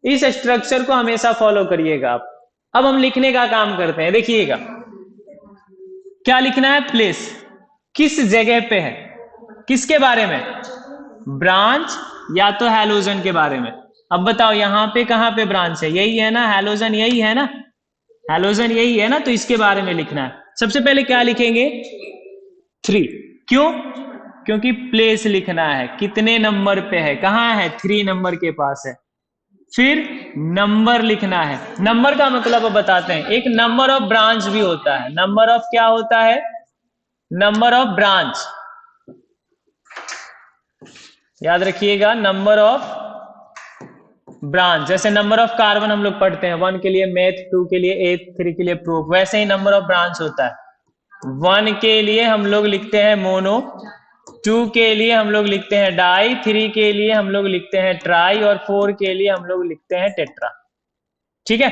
इस स्ट्रक्चर को हमेशा फॉलो करिएगा आप। अब हम लिखने का काम करते हैं। देखिएगा क्या लिखना है, प्लेस किस जगह पे है, किसके बारे में, ब्रांच या तो हैलोजन के बारे में। अब बताओ यहाँ पे कहां पे ब्रांच है, यही है ना, हैलोजन यही है ना, हैलोजन यही है ना, तो इसके बारे में लिखना है। सबसे पहले क्या लिखेंगे, 3। क्यों, क्योंकि प्लेस लिखना है, कितने नंबर पे है, कहां है, 3 नंबर के पास है। फिर नंबर लिखना है। नंबर का मतलब बताते हैं, एक नंबर ऑफ ब्रांच भी होता है। नंबर ऑफ क्या होता है, नंबर ऑफ ब्रांच, याद रखिएगा, नंबर ऑफ ब्रांच। जैसे नंबर ऑफ कार्बन हम लोग पढ़ते हैं, 1 के लिए मेथ, 2 के लिए एथ, 3 के लिए प्रूफ, वैसे ही नंबर ऑफ ब्रांच होता है। 1 के लिए हम लोग लिखते हैं मोनो, 2 के लिए हम लोग लिखते हैं डाई, 3 के लिए हम लोग लिखते हैं ट्राई, और 4 के लिए हम लोग लिखते हैं टेट्रा। ठीक है,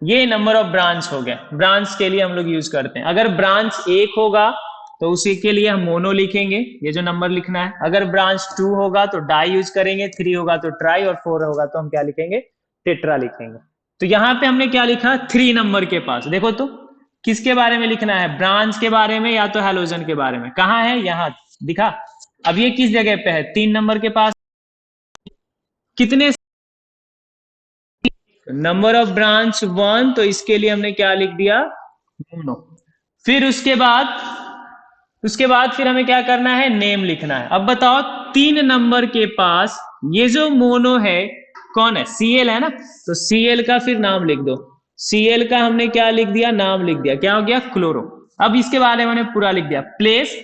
ये नंबर ऑफ ब्रांच हो गए, ब्रांच के लिए हम लोग यूज करते हैं। अगर ब्रांच 1 होगा तो उसी के लिए हम मोनो लिखेंगे, ये जो नंबर लिखना है। अगर ब्रांच 2 होगा तो डाई यूज करेंगे, 3 होगा तो ट्राई, और 4 होगा तो हम क्या लिखेंगे, टेट्रा लिखेंगे। तो यहां पे हमने क्या लिखा, 3 नंबर के पास। देखो तो किसके बारे में लिखना है, ब्रांच के बारे में या तो हैलोजन के बारे में। कहां है, यहां दिखा। अब ये किस जगह पे है, 3 नंबर के पास। कितने नंबर ऑफ ब्रांच 1, तो इसके लिए हमने क्या लिख दिया, मोनो। फिर उसके बाद फिर हमें क्या करना है, नेम लिखना है। अब बताओ 3 नंबर के पास ये जो मोनो है कौन है, Cl है ना, तो Cl का फिर नाम लिख दो। Cl का हमने क्या लिख दिया, नाम लिख दिया, क्या हो गया, क्लोरो। अब इसके बारे में हमने पूरा लिख दिया, place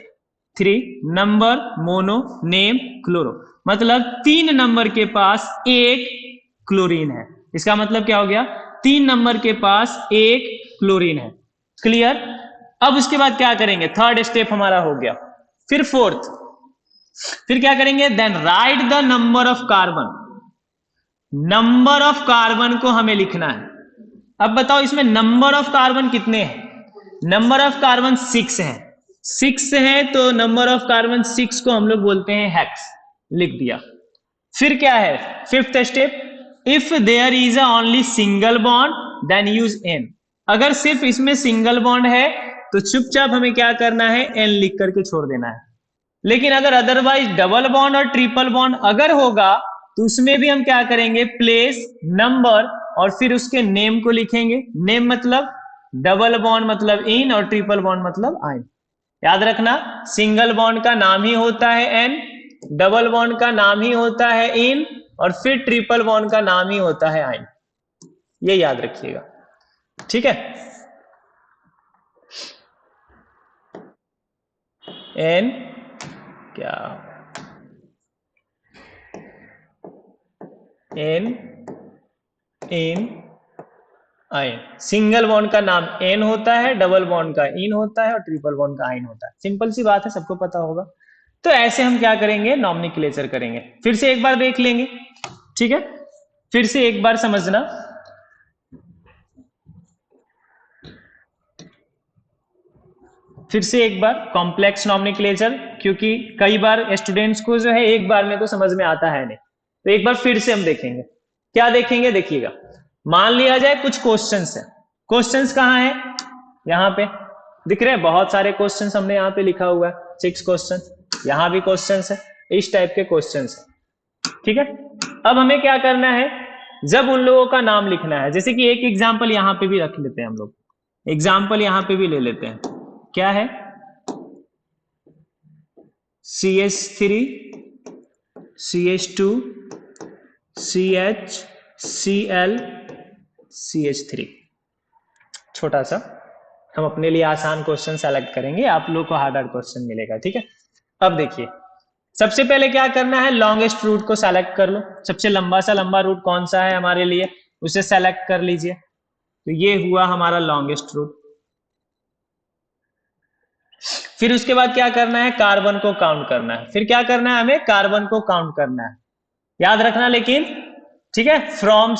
3, number, mono, name, chloro. मतलब 3 नंबर के पास एक क्लोरीन है। इसका मतलब क्या हो गया, 3 नंबर के पास एक क्लोरीन है। क्लियर। अब उसके बाद क्या करेंगे, थर्ड स्टेप हमारा हो गया। फिर फोर्थ, फिर क्या करेंगे, then write the number of carbon. Number of carbon को हमें लिखना है। अब बताओ इसमें नंबर ऑफ कार्बन कितने हैं, नंबर ऑफ कार्बन 6 है। 6 है तो नंबर ऑफ कार्बन 6 को हम लोग बोलते हैं हेक्स, लिख दिया। फिर क्या है, fifth step, if there is only single bond then use ane. अगर सिर्फ इसमें सिंगल बॉन्ड है तो चुपचाप हमें क्या करना है, एन लिख करके छोड़ देना है। लेकिन अगर अदरवाइज डबल बॉन्ड और ट्रिपल बॉन्ड अगर होगा तो उसमें भी हम क्या करेंगे, प्लेस, नंबर, और फिर उसके नेम को लिखेंगे। नेम मतलब डबल बॉन्ड मतलब इन, और ट्रिपल बॉन्ड मतलब आइन। याद रखना, सिंगल बॉन्ड का नाम ही होता है एन, डबल बॉन्ड का नाम ही होता है इन, और फिर ट्रिपल बॉन्ड का नाम ही होता है आइन। ये याद रखिएगा, ठीक है। एन क्या, एन, इन, आइन। सिंगल बॉन्ड का नाम एन होता है, डबल बॉन्ड का इन होता है, और ट्रिपल बॉन्ड का आइन होता है। सिंपल सी बात है, सबको पता होगा। तो ऐसे हम क्या करेंगे, नॉमेनक्लेचर करेंगे। फिर से एक बार देख लेंगे, ठीक है, फिर से एक बार समझना। फिर से एक बार कॉम्प्लेक्स नॉमेनक्लेचर, क्योंकि कई बार स्टूडेंट्स को जो है एक बार में तो समझ में आता है नहीं, तो एक बार फिर से हम देखेंगे। क्या देखेंगे, देखिएगा, मान लिया जाए कुछ क्वेश्चंस है। क्वेश्चंस कहाँ है, यहाँ पे दिख रहे हैं, बहुत सारे क्वेश्चंस हमने यहाँ पे लिखा हुआ है, 6 क्वेश्चन, यहाँ भी क्वेश्चंस है, इस टाइप के क्वेश्चंस है, ठीक है। अब हमें क्या करना है, जब उन लोगों का नाम लिखना है, जैसे कि एक एग्जाम्पल यहाँ पे भी रख लेते हैं हम लोग, एग्जाम्पल यहाँ पे भी ले लेते हैं। क्या है, CH3, CH2, CH, Cl, CH3। छोटा सा हम अपने लिए आसान क्वेश्चन सेलेक्ट करेंगे, आप लोग को हार्ड क्वेश्चन मिलेगा, ठीक है। अब देखिए, सबसे पहले क्या करना है, लॉन्गेस्ट रूट को सेलेक्ट कर लो। सबसे लंबा सा लंबा रूट कौन सा है हमारे लिए, उसे सेलेक्ट कर लीजिए। तो ये हुआ हमारा लॉन्गेस्ट रूट। फिर उसके बाद क्या करना है, कार्बन को काउंट करना है। फिर क्या करना है, हमें कार्बन को काउंट करना है। याद रखना, लेकिन ठीक है, from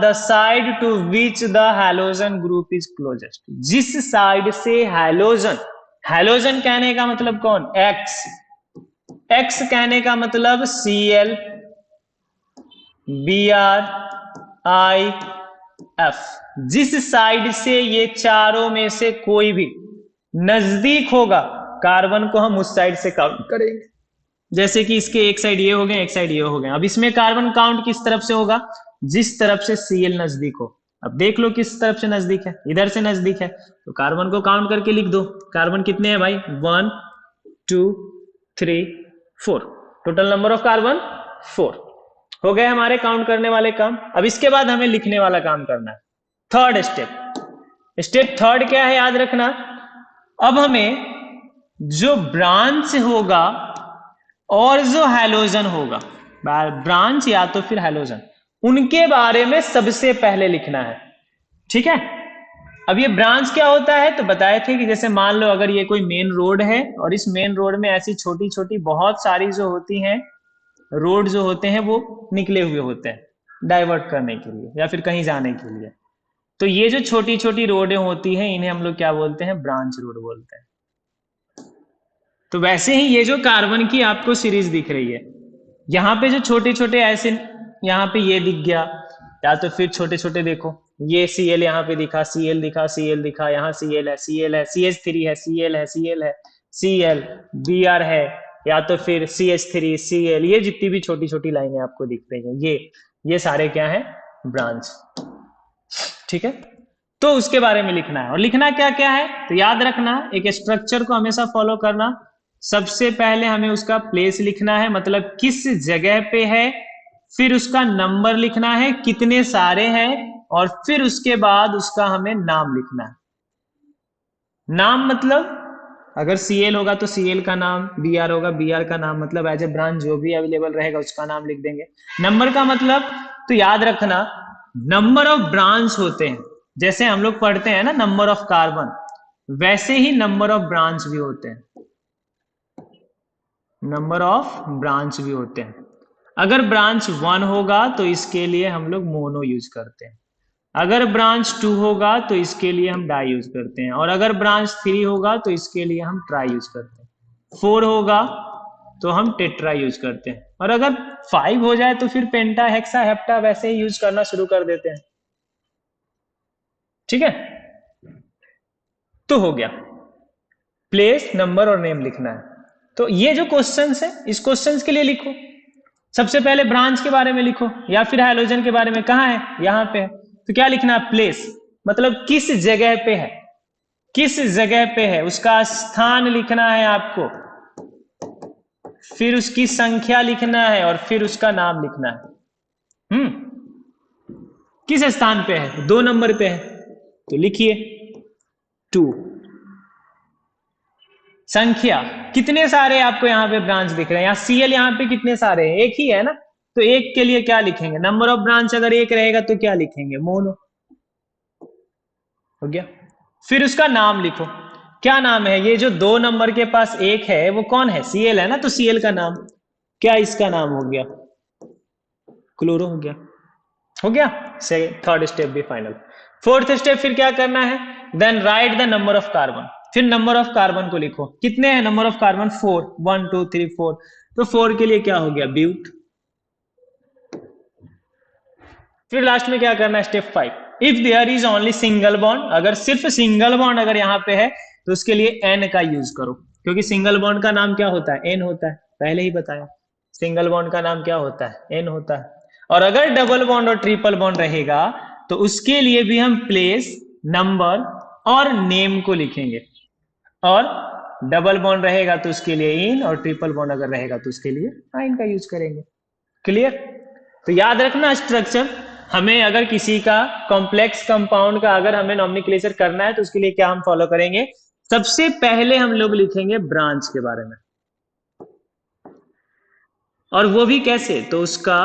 the side to which the halogen group is closest, जिस साइड से हैलोजन, हैलोजन कहने का मतलब कौन, एक्स, एक्स कहने का मतलब Cl, Br, I, F, जिस साइड से ये चारों में से कोई भी नजदीक होगा कार्बन को हम उस साइड से काउंट करेंगे। जैसे कि इसके एक साइड ये हो गए, एक साइड ये हो गए। अब इसमें कार्बन काउंट किस तरफ से होगा, जिस तरफ से Cl नजदीक हो। अब देख लो किस तरफ से नजदीक है, इधर से नजदीक है, तो कार्बन को काउंट करके लिख दो। कार्बन कितने हैं भाई, 1 2 3 4, टोटल नंबर ऑफ कार्बन 4। हो गए हमारे काउंट करने वाले काम। अब इसके बाद हमें लिखने वाला काम करना है, थर्ड स्टेप। स्टेप थर्ड क्या है, याद रखना। अब हमें जो ब्रांच होगा और जो हैलोजन होगा, ब्रांच या तो फिर हैलोजन, उनके बारे में सबसे पहले लिखना है। ठीक है, अब ये ब्रांच क्या होता है, तो बताए थे कि जैसे मान लो अगर ये कोई मेन रोड है और इस मेन रोड में ऐसी छोटी छोटी बहुत सारी जो होती हैं रोड जो होते हैं वो निकले हुए होते हैं डाइवर्ट करने के लिए या फिर कहीं जाने के लिए। तो ये जो छोटी छोटी रोडें होती हैं इन्हें हम लोग क्या बोलते हैं, ब्रांच रोड बोलते हैं। तो वैसे ही ये जो कार्बन की आपको सीरीज दिख रही है, यहाँ पे जो छोटे छोटे ऐसे, यहाँ पे ये दिख गया, या तो फिर छोटे छोटे देखो ये Cl यहाँ पे दिखा, Cl दिखा, Cl दिखा, यहाँ Cl है, Cl है, CH3 है, Cl है, Cl है, Cl, Br है, या तो फिर CH3 Cl, ये जितनी भी छोटी छोटी लाइनें आपको दिख रही हैं ये सारे क्या है, ब्रांच। ठीक है, तो उसके बारे में लिखना है। और लिखना क्या क्या है, तो याद रखना एक स्ट्रक्चर को हमेशा फॉलो करना। सबसे पहले हमें उसका प्लेस लिखना है, मतलब किस जगह पे है, फिर उसका नंबर लिखना है कितने सारे हैं, और फिर उसके बाद उसका हमें नाम लिखना है। नाम मतलब अगर Cl होगा तो Cl का नाम, Br होगा Br का नाम, मतलब एज ए ब्रांच जो भी अवेलेबल रहेगा उसका नाम लिख देंगे। नंबर का मतलब, तो याद रखना नंबर ऑफ ब्रांच होते हैं, जैसे हम लोग पढ़ते हैं ना नंबर ऑफ कार्बन, वैसे ही नंबर ऑफ ब्रांच भी होते हैं, नंबर ऑफ ब्रांच भी होते हैं। अगर ब्रांच 1 होगा तो इसके लिए हम लोग मोनो यूज करते हैं, अगर ब्रांच 2 होगा तो इसके लिए हम डाई यूज करते हैं, और अगर ब्रांच 3 होगा तो इसके लिए हम ट्राई यूज करते हैं, 4 होगा तो हम टेट्रा यूज करते हैं, और अगर 5 हो जाए तो फिर पेंटा, हेक्सा, हेप्टा वैसे ही यूज करना शुरू कर देते हैं। ठीक है, तो हो गया प्लेस, नंबर और नेम लिखना है। तो ये जो क्वेश्चंस है इस क्वेश्चंस के लिए लिखो, सबसे पहले ब्रांच के बारे में लिखो या फिर हैलोजन के बारे में, कहाँ है, यहाँ पे है, तो क्या लिखना है, प्लेस, मतलब किस जगह पे है, किस जगह पे है उसका स्थान लिखना है आपको, फिर उसकी संख्या लिखना है और फिर उसका नाम लिखना है। किस स्थान पे है, 2 नंबर पे है, तो लिखिए 2। संख्या, कितने सारे आपको यहाँ पे ब्रांच दिख रहे हैं, यहाँ Cl यहाँ पे कितने सारे हैं, एक ही है ना, तो एक के लिए क्या लिखेंगे, नंबर ऑफ ब्रांच अगर एक रहेगा तो क्या लिखेंगे, मोनो। हो गया, फिर उसका नाम लिखो, क्या नाम है, ये जो 2 नंबर के पास एक है वो कौन है, Cl है ना, तो Cl का नाम क्या, इसका नाम हो गया क्लोरो, हो गया थर्ड स्टेप भी फाइनल। फोर्थ स्टेप फिर क्या करना है, then write the number of carbon, फिर नंबर ऑफ कार्बन को लिखो, कितने हैं नंबर ऑफ कार्बन, 4, 1 2 3 4, तो 4 के लिए क्या हो गया, ब्यूट। फिर लास्ट में क्या करना है, step 5, if there is only single bond, अगर सिर्फ सिंगल बॉन्ड अगर यहाँ पे है तो उसके लिए एन का यूज करो, क्योंकि सिंगल बॉन्ड का नाम क्या होता है, एन होता है, पहले ही बताया सिंगल बॉन्ड का नाम क्या होता है, एन होता है। और अगर डबल बॉन्ड और ट्रिपल बॉन्ड रहेगा तो उसके लिए भी हम प्लेस, नंबर और नेम को लिखेंगे, और डबल बॉन्ड रहेगा तो उसके लिए इन, और ट्रिपल बॉन्ड अगर रहेगा तो उसके लिए आइन का यूज करेंगे। क्लियर, तो याद रखना स्ट्रक्चर, हमें अगर किसी का कॉम्प्लेक्स कंपाउंड का अगर हमें नॉमेनक्लेचर करना है तो उसके लिए क्या हम फॉलो करेंगे, सबसे पहले हम लोग लिखेंगे ब्रांच के बारे में, और वो भी कैसे, तो उसका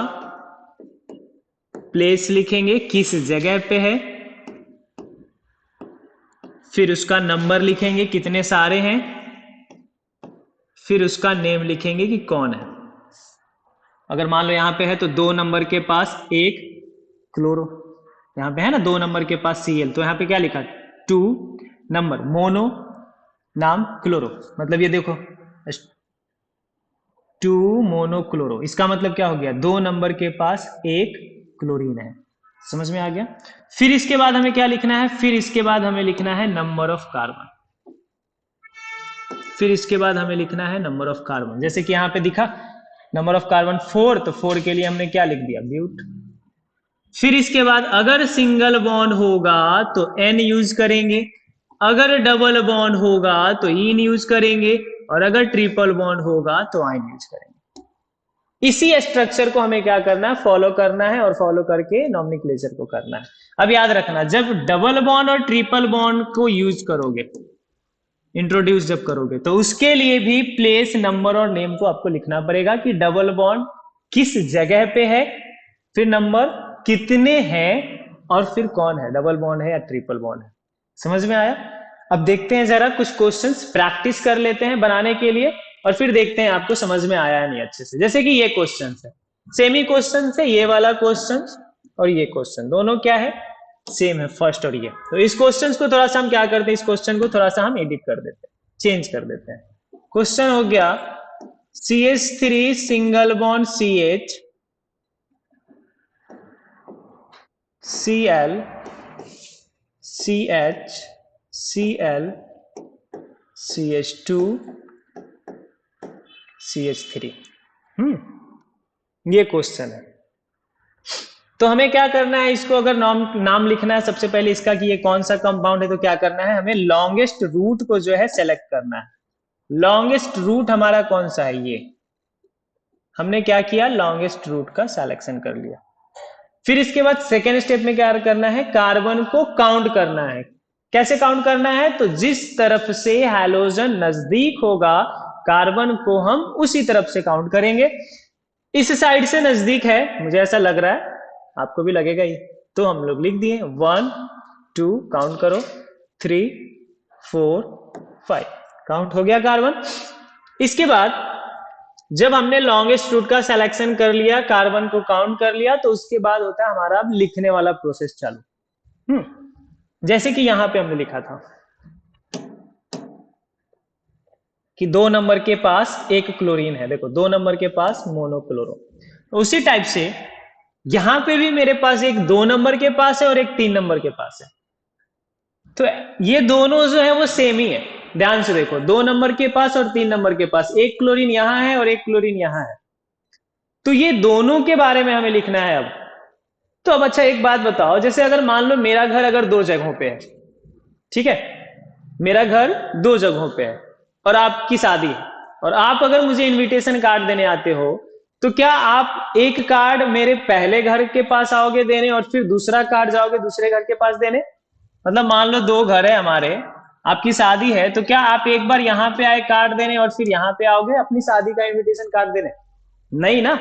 प्लेस लिखेंगे किस जगह पे है, फिर उसका नंबर लिखेंगे कितने सारे हैं, फिर उसका नेम लिखेंगे कि कौन है। अगर मान लो यहाँ पे है तो 2 नंबर के पास एक क्लोरो, यहाँ पे है ना 2 नंबर के पास Cl, तो यहाँ पे क्या लिखा 2 नंबर मोनो नाम क्लोरो, मतलब ये देखो 2 मोनोक्लोरो, इसका मतलब क्या हो गया 2 नंबर के पास एक क्लोरीन है। समझ में आ गया। फिर इसके बाद हमें क्या लिखना है, फिर इसके बाद हमें लिखना है नंबर ऑफ कार्बन, फिर इसके बाद हमें लिखना है नंबर ऑफ कार्बन, जैसे कि यहाँ पे दिखा नंबर ऑफ कार्बन 4, तो 4 के लिए हमने क्या लिख दिया ब्यूट। फिर इसके बाद अगर सिंगल बॉन्ड होगा तो N यूज करेंगे, अगर डबल बॉन्ड होगा तो इन यूज करेंगे, और अगर ट्रिपल बॉन्ड होगा तो आइन यूज करेंगे। इसी स्ट्रक्चर को हमें क्या करना है, फॉलो करना है, और फॉलो करके नॉमेनक्लेचर को करना है। अब याद रखना, जब डबल बॉन्ड और ट्रिपल बॉन्ड को यूज करोगे, इंट्रोड्यूस जब करोगे, तो उसके लिए भी प्लेस, नंबर और नेम को आपको लिखना पड़ेगा कि डबल बॉन्ड किस जगह पे है, फिर नंबर कितने हैं, और फिर कौन है, डबल बॉन्ड है या ट्रिपल बॉन्ड है। समझ में आया। अब देखते हैं जरा कुछ क्वेश्चंस प्रैक्टिस कर लेते हैं बनाने के लिए, और फिर देखते हैं आपको समझ में आया है नहीं अच्छे से। जैसे कि ये क्वेश्चन है, सेमी क्वेश्चन है, ये वाला क्वेश्चन और ये क्वेश्चन दोनों क्या है, सेम है, फर्स्ट और ये। तो इस क्वेश्चन को थोड़ा सा हम क्या करते हैं, इस क्वेश्चन को थोड़ा सा हम एडिट कर देते हैं, चेंज कर देते हैं। क्वेश्चन हो गया CH3 single bond CH Cl CH Cl CH2 CH3। ये क्वेश्चन है। तो हमें क्या करना है, इसको अगर नाम लिखना है सबसे पहले इसका कि ये कौन सा कंपाउंड है, तो क्या करना है, हमें लॉन्गेस्ट रूट को जो है सेलेक्ट करना है। लॉन्गेस्ट रूट हमारा कौन सा है, ये हमने क्या किया, लॉन्गेस्ट रूट का सिलेक्शन कर लिया। फिर इसके बाद सेकेंड स्टेप में क्या करना है, कार्बन को काउंट करना है। कैसे काउंट करना है, तो जिस तरफ से हैलोजन नजदीक होगा कार्बन को हम उसी तरफ से काउंट करेंगे। इस साइड से नजदीक है, मुझे ऐसा लग रहा है, आपको भी लगेगा ही, तो हम लोग लिख दिए 1 2, काउंट करो 3 4 5, काउंट हो गया कार्बन। इसके बाद जब हमने लॉन्गेस्ट रूट का सिलेक्शन कर लिया, कार्बन को काउंट कर लिया, तो उसके बाद होता है हमारा अब लिखने वाला प्रोसेस चालू। जैसे कि यहां पे हमने लिखा था कि 2 नंबर के पास एक क्लोरीन है, देखो 2 नंबर के पास मोनोक्लोरो, उसी टाइप से यहां पे भी मेरे पास एक 2 नंबर के पास है और एक 3 नंबर के पास है। तो ये दोनों जो है वो सेम ही है, ध्यान से देखो, 2 नंबर के पास और 3 नंबर के पास एक क्लोरीन यहां है और एक क्लोरीन यहां है, तो ये दोनों के बारे में हमें लिखना है अब। तो अब अच्छा एक बात बताओ, जैसे अगर मान लो मेरा घर अगर 2 जगहों पे है, ठीक है, मेरा घर 2 जगहों पे है और आपकी शादी है, और आप अगर मुझे इनविटेशन कार्ड देने आते हो, तो क्या आप एक कार्ड मेरे पहले घर के पास आओगे देने और फिर दूसरा कार्ड जाओगे दूसरे घर के पास देने? मतलब मान लो 2 घर है हमारे, आपकी शादी है, तो क्या आप एक बार यहाँ पे आए कार्ड देने और फिर यहाँ पे आओगे अपनी शादी का इनविटेशन कार्ड देने? नहीं ना।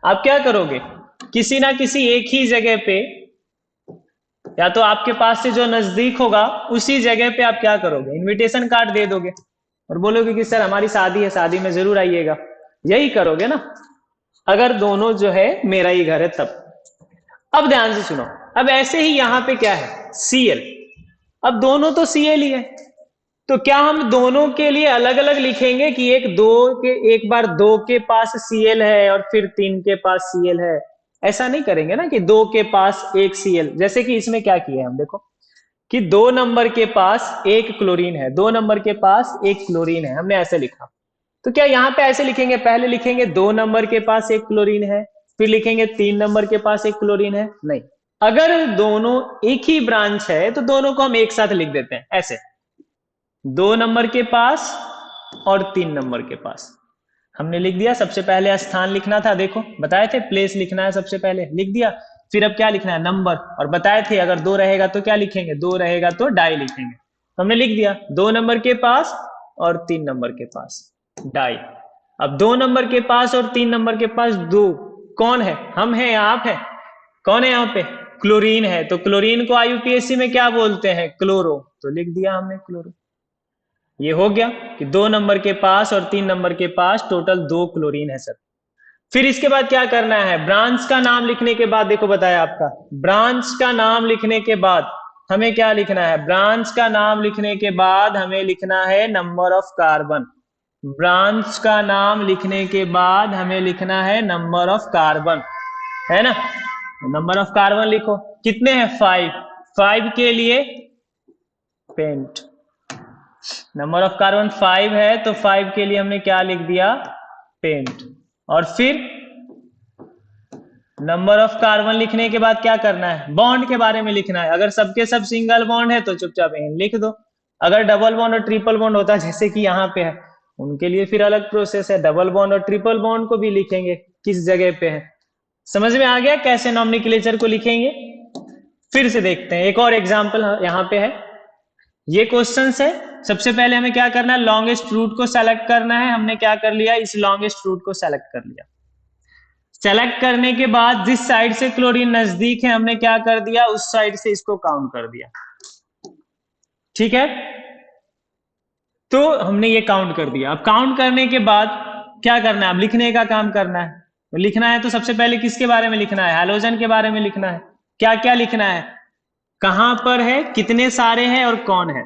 आप क्या करोगे, किसी ना किसी एक ही जगह पे, या तो आपके पास से जो नजदीक होगा उसी जगह पे आप क्या करोगे, इनविटेशन कार्ड दे दोगे और बोलोगे कि सर हमारी शादी है, शादी में जरूर आइएगा। यही करोगे ना, अगर दोनों जो है मेरा ही घर है तब। अब ध्यान से सुनो, अब ऐसे ही यहां पे क्या है, Cl, अब दोनों तो Cl ही है, तो क्या हम दोनों के लिए अलग अलग लिखेंगे कि एक बार 2 के पास Cl है और फिर 3 के पास Cl है? ऐसा नहीं करेंगे ना कि 2 के पास एक Cl, जैसे कि इसमें क्या किया हम देखो कि 2 नंबर के पास एक क्लोरीन है, 2 नंबर के पास एक क्लोरीन है, हमने ऐसे लिखा। तो क्या यहां पे ऐसे लिखेंगे, पहले लिखेंगे 2 नंबर के पास एक क्लोरीन है, फिर लिखेंगे 3 नंबर के पास एक क्लोरीन है? नहीं, अगर दोनों एक ही ब्रांच है तो दोनों को हम एक साथ लिख देते हैं ऐसे, 2 नंबर के पास और 3 नंबर के पास हमने लिख दिया। सबसे पहले स्थान लिखना था, देखो बताए थे प्लेस लिखना है, सबसे पहले लिख दिया। फिर अब क्या लिखना है, नंबर, और बताए थे अगर 2 रहेगा तो क्या लिखेंगे, 2 रहेगा तो डाई लिखेंगे, तो हमने लिख दिया 2 नंबर के पास और 3 नंबर के पास डाई। अब 2 नंबर के पास और 3 नंबर के पास 2 कौन है, हम हैं या आप है? कौन है यहाँ पे, क्लोरीन है, तो क्लोरीन को IUPAC में क्या बोलते हैं, क्लोरो, तो लिख दिया हमने क्लोरो। ये हो गया कि 2 नंबर के पास और 3 नंबर के पास टोटल 2 क्लोरीन है सर। फिर इसके बाद क्या करना है, ब्रांच का नाम लिखने के बाद देखो बताया आपका, ब्रांच का नाम लिखने के बाद हमें क्या लिखना है, ब्रांच का नाम लिखने के बाद हमें लिखना है नंबर ऑफ कार्बन। ब्रांच का नाम लिखने के बाद हमें लिखना है नंबर ऑफ कार्बन, है ना। नंबर ऑफ कार्बन लिखो, कितने हैं 5, 5 के लिए पेंट, नंबर ऑफ कार्बन 5 है तो 5 के लिए हमने क्या लिख दिया, पेंट। और फिर नंबर ऑफ कार्बन लिखने के बाद क्या करना है, बॉन्ड के बारे में लिखना है। अगर सबके सब सिंगल बॉन्ड है तो चुपचाप एन लिख दो, अगर डबल बॉन्ड और ट्रिपल बॉन्ड होता है जैसे कि यहाँ पे है, उनके लिए फिर अलग प्रोसेस है, डबल बॉन्ड और ट्रिपल बॉन्ड को भी लिखेंगे किस जगह पे है। समझ में आ गया कैसे नॉमेनक्लेचर को लिखेंगे। फिर से देखते हैं एक और एग्जाम्पल यहाँ पे है, ये क्वेश्चन है। सबसे पहले हमें क्या करना है, लॉन्गेस्ट रूट को सेलेक्ट करना है। हमने क्या कर लिया, इस लॉन्गेस्ट रूट को सेलेक्ट कर लिया। सेलेक्ट करने के बाद जिस साइड से क्लोरीन नजदीक है हमने क्या कर दिया, उस साइड से इसको काउंट कर दिया, ठीक है। तो हमने ये काउंट कर दिया। अब काउंट करने के बाद क्या करना है, अब लिखने का काम करना है। तो लिखना है तो सबसे पहले किसके बारे में लिखना है, हैलोजन के बारे में लिखना है। क्या क्या लिखना है, कहां पर है, कितने सारे हैं और कौन है।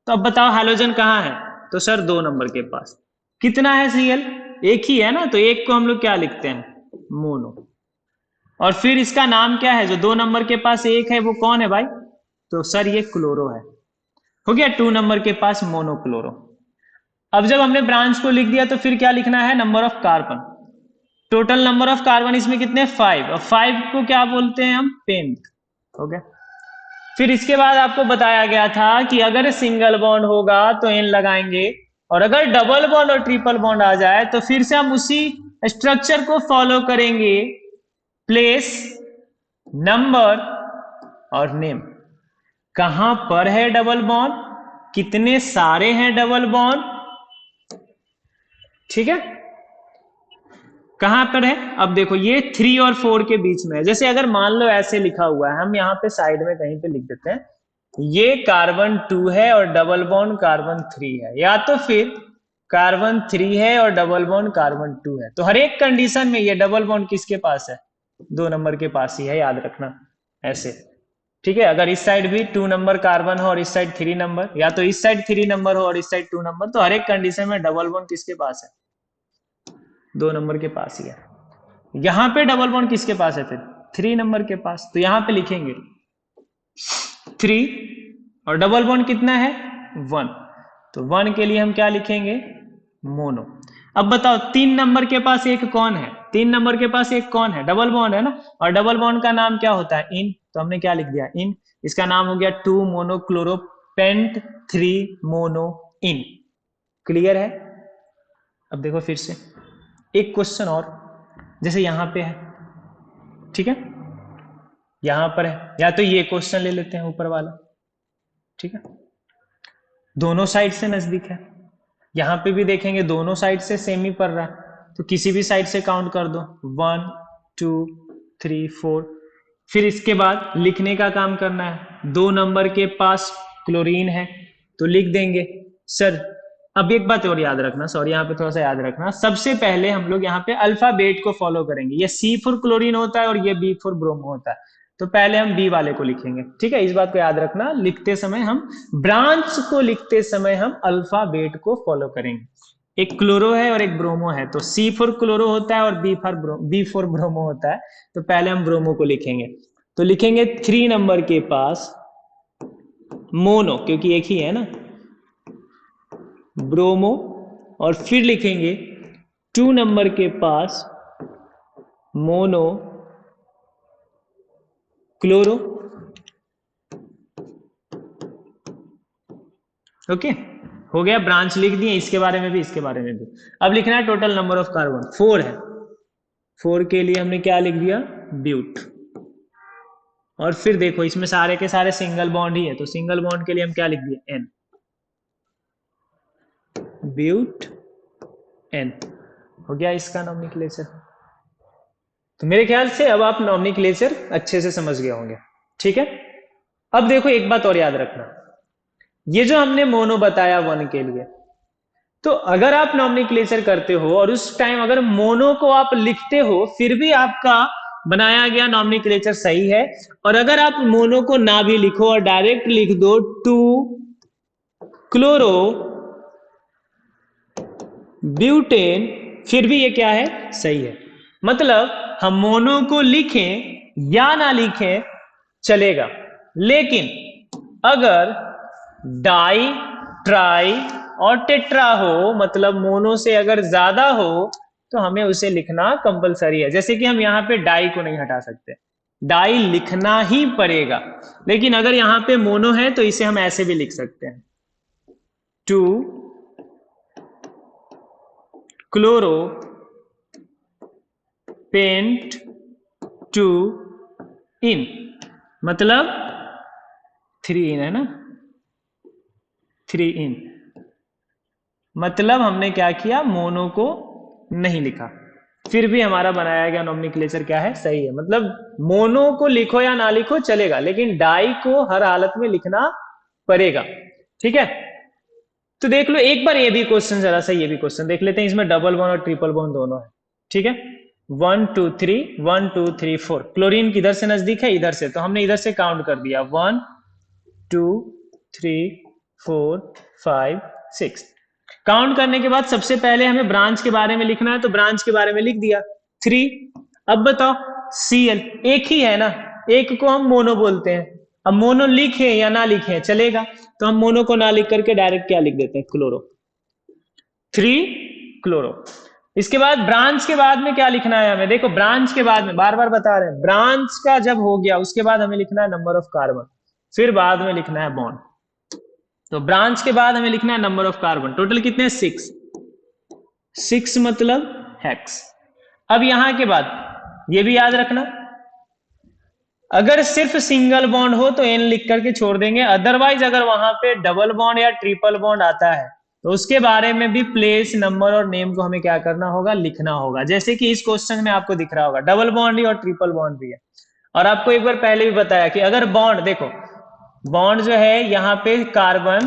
तो अब बताओ हैलोजन कहाँ है, तो सर 2 नंबर के पास। कितना है सीएल, एक ही है ना, तो एक को हम लोग क्या लिखते हैं, मोनो। और फिर इसका नाम क्या है, जो 2 नंबर के पास एक है वो कौन है भाई, तो सर ये क्लोरो है। हो गया 2 नंबर के पास मोनोक्लोरो। अब जब हमने ब्रांच को लिख दिया तो फिर क्या लिखना है, number of carbon. Total number of carbon इसमें कितने 5, और 5 को क्या बोलते हैं हम, पेंट। हो गया। फिर इसके बाद आपको बताया गया था कि अगर सिंगल बॉन्ड होगा तो एन लगाएंगे, और अगर डबल बॉन्ड और ट्रिपल बॉन्ड आ जाए तो फिर से हम उसी स्ट्रक्चर को फॉलो करेंगे, प्लेस, नंबर और नेम। कहां पर है डबल बॉन्ड, कितने सारे हैं डबल बॉन्ड, ठीक है, कहां पर है। अब देखो ये 3 और 4 के बीच में है। जैसे अगर मान लो ऐसे लिखा हुआ है, हम यहाँ पे साइड में कहीं पे लिख देते हैं, ये कार्बन 2 है और डबल बॉन्ड कार्बन 3 है, या तो फिर कार्बन 3 है और डबल बॉन्ड कार्बन 2 है। तो हर एक कंडीशन में ये डबल बॉन्ड किसके पास है, 2 नंबर के पास ही है, याद रखना ऐसे, ठीक है। अगर इस साइड भी 2 नंबर कार्बन हो और इस साइड 3 नंबर, या तो इस साइड 3 नंबर हो और इस साइड 2 नंबर, तो हर एक कंडीशन में डबल बॉन्ड किसके पास है, 2 नंबर के पास ही है। यहां पे डबल बॉन्ड किसके पास है, फिर 3 नंबर के पास। तो यहां पे लिखेंगे 3, और डबल बॉन्ड कितना है 1, तो 1 के लिए हम क्या लिखेंगे, मोनो। अब बताओ 3 नंबर के पास एक कौन है, 3 नंबर के पास एक कौन है, डबल बॉन्ड है ना, और डबल बॉन्ड का नाम क्या होता है, इन। तो हमने क्या लिख दिया, इन। इसका नाम हो गया 2 मोनोक्लोरो पेंट 3 मोनो इन। क्लियर है। अब देखो फिर से एक क्वेश्चन और, जैसे यहां पे है, ठीक है, यहां पर है, या तो ये क्वेश्चन ले लेते हैं ऊपर वाला, ठीक है, दोनों साइड से नजदीक है। यहां पे भी देखेंगे दोनों साइड से सेम ही पड़ रहा है, तो किसी भी साइड से काउंट कर दो, 1 2 3 4। फिर इसके बाद लिखने का काम करना है, 2 नंबर के पास क्लोरीन है तो लिख देंगे सर। अब एक बात और याद रखना, सॉरी यहाँ पे थोड़ा सा याद रखना, सबसे पहले हम लोग यहाँ पे अल्फाबेट को फॉलो करेंगे। ये C फॉर क्लोरीन होता है और ये B फॉर ब्रोमो होता है, तो पहले हम B वाले को लिखेंगे, ठीक है। इस बात को याद रखना, लिखते समय हम ब्रांच को लिखते समय हम अल्फाबेट को फॉलो करेंगे। एक क्लोरो है और एक ब्रोमो है, तो C फॉर क्लोरो होता है और B फॉर ब्रोमो होता है, तो पहले हम ब्रोमो को लिखेंगे। तो लिखेंगे 3 नंबर के पास मोनो, क्योंकि एक ही है ना, ब्रोमो, और फिर लिखेंगे 2 नंबर के पास मोनो क्लोरो। ओके, हो गया, ब्रांच लिख दिए, इसके बारे में भी इसके बारे में भी। अब लिखना है टोटल नंबर ऑफ कार्बन, 4 है, 4 के लिए हमने क्या लिख दिया, ब्यूट। और फिर देखो इसमें सारे के सारे सिंगल बॉन्ड ही है, तो सिंगल बॉन्ड के लिए हम क्या लिख दिए, N, ब्यूट N। हो गया इसका नॉमेनक्लेचर। तो मेरे ख्याल से अब आप नॉमेनक्लेचर अच्छे से समझ गए होंगे, ठीक है। अब देखो एक बात और याद रखना, ये जो हमने मोनो बताया 1 के लिए, तो अगर आप नॉमेनक्लेचर करते हो और उस टाइम अगर मोनो को आप लिखते हो फिर भी आपका बनाया गया नॉमेनक्लेचर सही है, और अगर आप मोनो को ना भी लिखो और डायरेक्ट लिख दो 2 क्लोरो ब्यूटेन, फिर भी ये क्या है, सही है। मतलब हम मोनो को लिखें या ना लिखें चलेगा, लेकिन अगर डाई ट्राई और टेट्रा हो, मतलब मोनो से अगर ज्यादा हो, तो हमें उसे लिखना कंपलसरी है। जैसे कि हम यहाँ पे डाई को नहीं हटा सकते, डाई लिखना ही पड़ेगा। लेकिन अगर यहाँ पे मोनो है तो इसे हम ऐसे भी लिख सकते हैं 2 क्लोरो पेंट 2 इन, मतलब 3 इन है ना, 3 इन। मतलब हमने क्या किया, मोनो को नहीं लिखा, फिर भी हमारा बनाया गया नॉमेनक्लेचर क्या है, सही है। मतलब मोनो को लिखो या ना लिखो चलेगा, लेकिन डाई को हर हालत में लिखना पड़ेगा। ठीक है, तो देख लो एक बार ये भी क्वेश्चन, जरा सा ये भी क्वेश्चन देख लेते हैं। इसमें डबल बॉन्ड और ट्रिपल बॉन्ड दोनों है। ठीक है, 1 2 3 1 2 3 4, क्लोरीन किधर से नजदीक है, इधर से, तो हमने इधर से काउंट कर दिया 1 2 3 4 5 6। काउंट करने के बाद सबसे पहले हमें ब्रांच के बारे में लिखना है, तो ब्रांच के बारे में लिख दिया 3। अब बताओ Cl एक ही है ना, एक को हम मोनो बोलते हैं। अब मोनो लिखे या ना लिखे चलेगा, तो हम मोनो को ना लिख करके डायरेक्ट क्या लिख देते हैं, क्लोरो 3 क्लोरो। इसके बाद ब्रांच के बाद में क्या लिखना है हमें, देखो ब्रांच के बाद में बार बार बता रहे हैं, ब्रांच का जब हो गया उसके बाद हमें लिखना है नंबर ऑफ कार्बन, फिर बाद में लिखना है बॉन्ड। तो ब्रांच के बाद हमें लिखना है नंबर ऑफ कार्बन, टोटल कितने, 6 मतलब हेक्स। अब यहां के बाद ये भी याद रखना, अगर सिर्फ सिंगल बॉन्ड हो तो एन लिख करके छोड़ देंगे, अदरवाइज अगर वहां पे डबल बॉन्ड या ट्रिपल बॉन्ड आता है तो उसके बारे में भी प्लेस नंबर और नेम को हमें क्या करना होगा, लिखना होगा। जैसे कि इस क्वेश्चन में आपको दिख रहा होगा डबल बॉन्ड भी और ट्रिपल बॉन्ड भी है। और आपको एक बार पहले भी बताया कि अगर बॉन्ड, देखो बॉन्ड जो है यहाँ पे कार्बन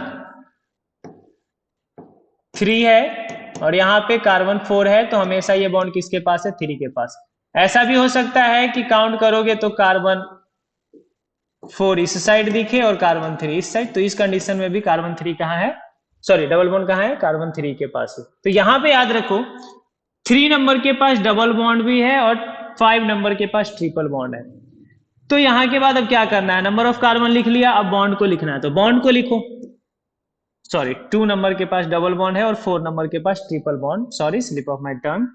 3 है और यहाँ पे कार्बन 4 है, तो हमेशा ये बॉन्ड किसके पास है, 3 के पास। ऐसा भी हो सकता है कि काउंट करोगे तो कार्बन 4 इस साइड दिखे और कार्बन 3 इस साइड, तो इस कंडीशन में भी कार्बन 3 कहाँ है, सॉरी डबल बॉन्ड कहाँ है, कार्बन 3 के पास है। तो यहाँ पे याद रखो 3 नंबर के पास डबल बॉन्ड भी है और 5 नंबर के पास ट्रिपल बॉन्ड है। तो यहाँ के बाद अब क्या करना है, नंबर ऑफ कार्बन लिख लिया, अब बॉन्ड को लिखना है, तो बॉन्ड को लिखो। सॉरी 2 नंबर के पास डबल बॉन्ड है और 4 नंबर के पास triple bond, sorry slip of my tongue.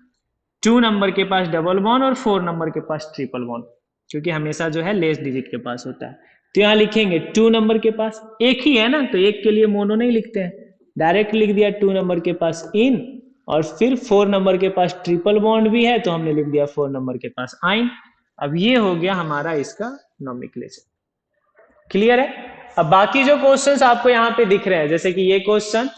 2 number के पास डबल बॉन्ड और 4 नंबर के पास ट्रिपल बॉन्ड, क्योंकि हमेशा जो है लेस डिजिट के पास होता है। तो यहाँ लिखेंगे 2 नंबर के पास, एक ही है ना, तो एक के लिए मोनो नहीं लिखते हैं, डायरेक्ट लिख दिया 2 नंबर के पास इन, और फिर 4 नंबर के पास ट्रिपल बॉन्ड भी है तो हमने लिख दिया 4 नंबर के पास आइन। अब ये हो गया हमारा इसका नॉमेनक्लेचर। क्लियर है। अब बाकी जो क्वेश्चंस आपको यहाँ पे दिख रहे हैं, जैसे कि ये क्वेश्चन,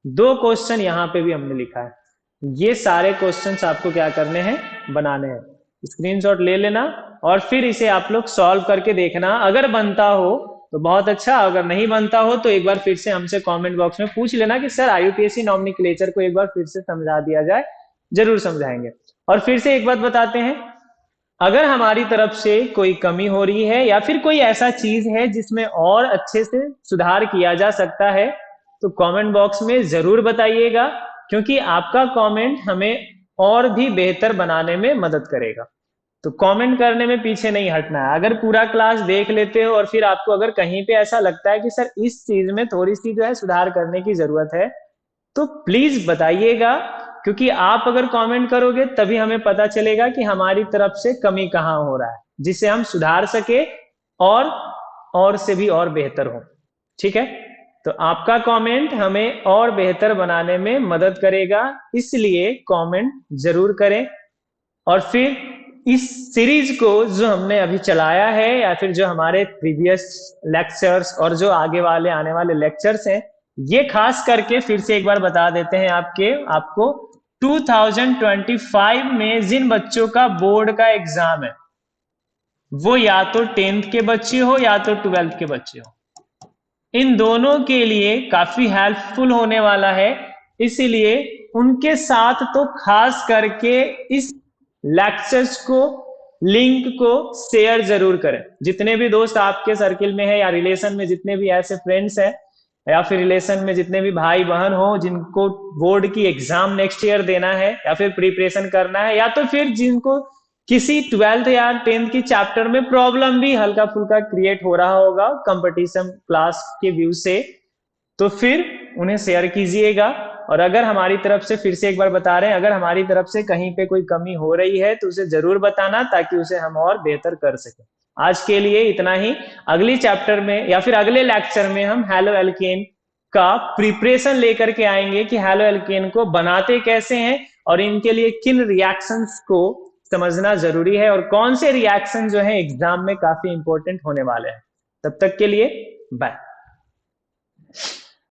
2 क्वेश्चन यहाँ पे भी हमने लिखा है, ये सारे क्वेश्चंस आपको क्या करने हैं, बनाने हैं। स्क्रीनशॉट ले लेना और फिर इसे आप लोग सॉल्व करके देखना, अगर बनता हो तो बहुत अच्छा, अगर नहीं बनता हो तो एक बार फिर से हमसे कमेंट बॉक्स में पूछ लेना कि सर IUPAC नॉमेनक्लेचर को एक बार फिर से समझा दिया जाए। जरूर समझाएंगे। और फिर से एक बात बताते हैं, अगर हमारी तरफ से कोई कमी हो रही है या फिर कोई ऐसा चीज है जिसमें और अच्छे से सुधार किया जा सकता है, तो कमेंट बॉक्स में जरूर बताइएगा, क्योंकि आपका कमेंट हमें और भी बेहतर बनाने में मदद करेगा। तो कमेंट करने में पीछे नहीं हटना है। अगर पूरा क्लास देख लेते हो और फिर आपको अगर कहीं पे ऐसा लगता है कि सर इस चीज में थोड़ी सी जो है सुधार करने की जरूरत है, तो प्लीज बताइएगा, क्योंकि आप अगर कमेंट करोगे तभी हमें पता चलेगा कि हमारी तरफ से कमी कहाँ हो रहा है, जिसे हम सुधार सके और से भी और बेहतर हो। ठीक है, तो आपका कमेंट हमें और बेहतर बनाने में मदद करेगा, इसलिए कमेंट जरूर करें। और फिर इस सीरीज को जो हमने अभी चलाया है या फिर जो हमारे प्रीवियस लेक्चर्स और जो आगे वाले आने वाले लेक्चर्स हैं, ये खास करके फिर से एक बार बता देते हैं आपको 2025 में जिन बच्चों का बोर्ड का एग्जाम है, वो या तो 10th के बच्चे हो या तो 12th के बच्चे हो, इन दोनों के लिए काफी हेल्पफुल होने वाला है, इसीलिए उनके साथ तो खास करके इस लेक्चर्स को, लिंक को शेयर जरूर करें। जितने भी दोस्त आपके सर्किल में है या रिलेशन में जितने भी ऐसे फ्रेंड्स हैं या फिर रिलेशन में जितने भी भाई बहन हो जिनको बोर्ड की एग्जाम नेक्स्ट ईयर देना है या फिर प्रिपरेशन करना है, या तो फिर जिनको किसी 12th या 10th की चैप्टर में प्रॉब्लम भी हल्का फुल्का क्रिएट हो रहा होगा कंपटीशन क्लास के व्यू से, तो फिर उन्हें शेयर कीजिएगा। और अगर हमारी तरफ से, फिर से एक बार बता रहे हैं, अगर हमारी तरफ से कहीं पे कोई कमी हो रही है तो उसे जरूर बताना ताकि उसे हम और बेहतर कर सकें। आज के लिए इतना ही। अगली चैप्टर में या फिर अगले लेक्चर में हम हैलो एल्केन का प्रिपरेशन लेकर के आएंगे कि हैलो एल्केन को बनाते कैसे हैं और इनके लिए किन रिएक्शंस को समझना जरूरी है और कौन से रिएक्शन जो है एग्जाम में काफी इंपॉर्टेंट होने वाले हैं। तब तक के लिए बाय।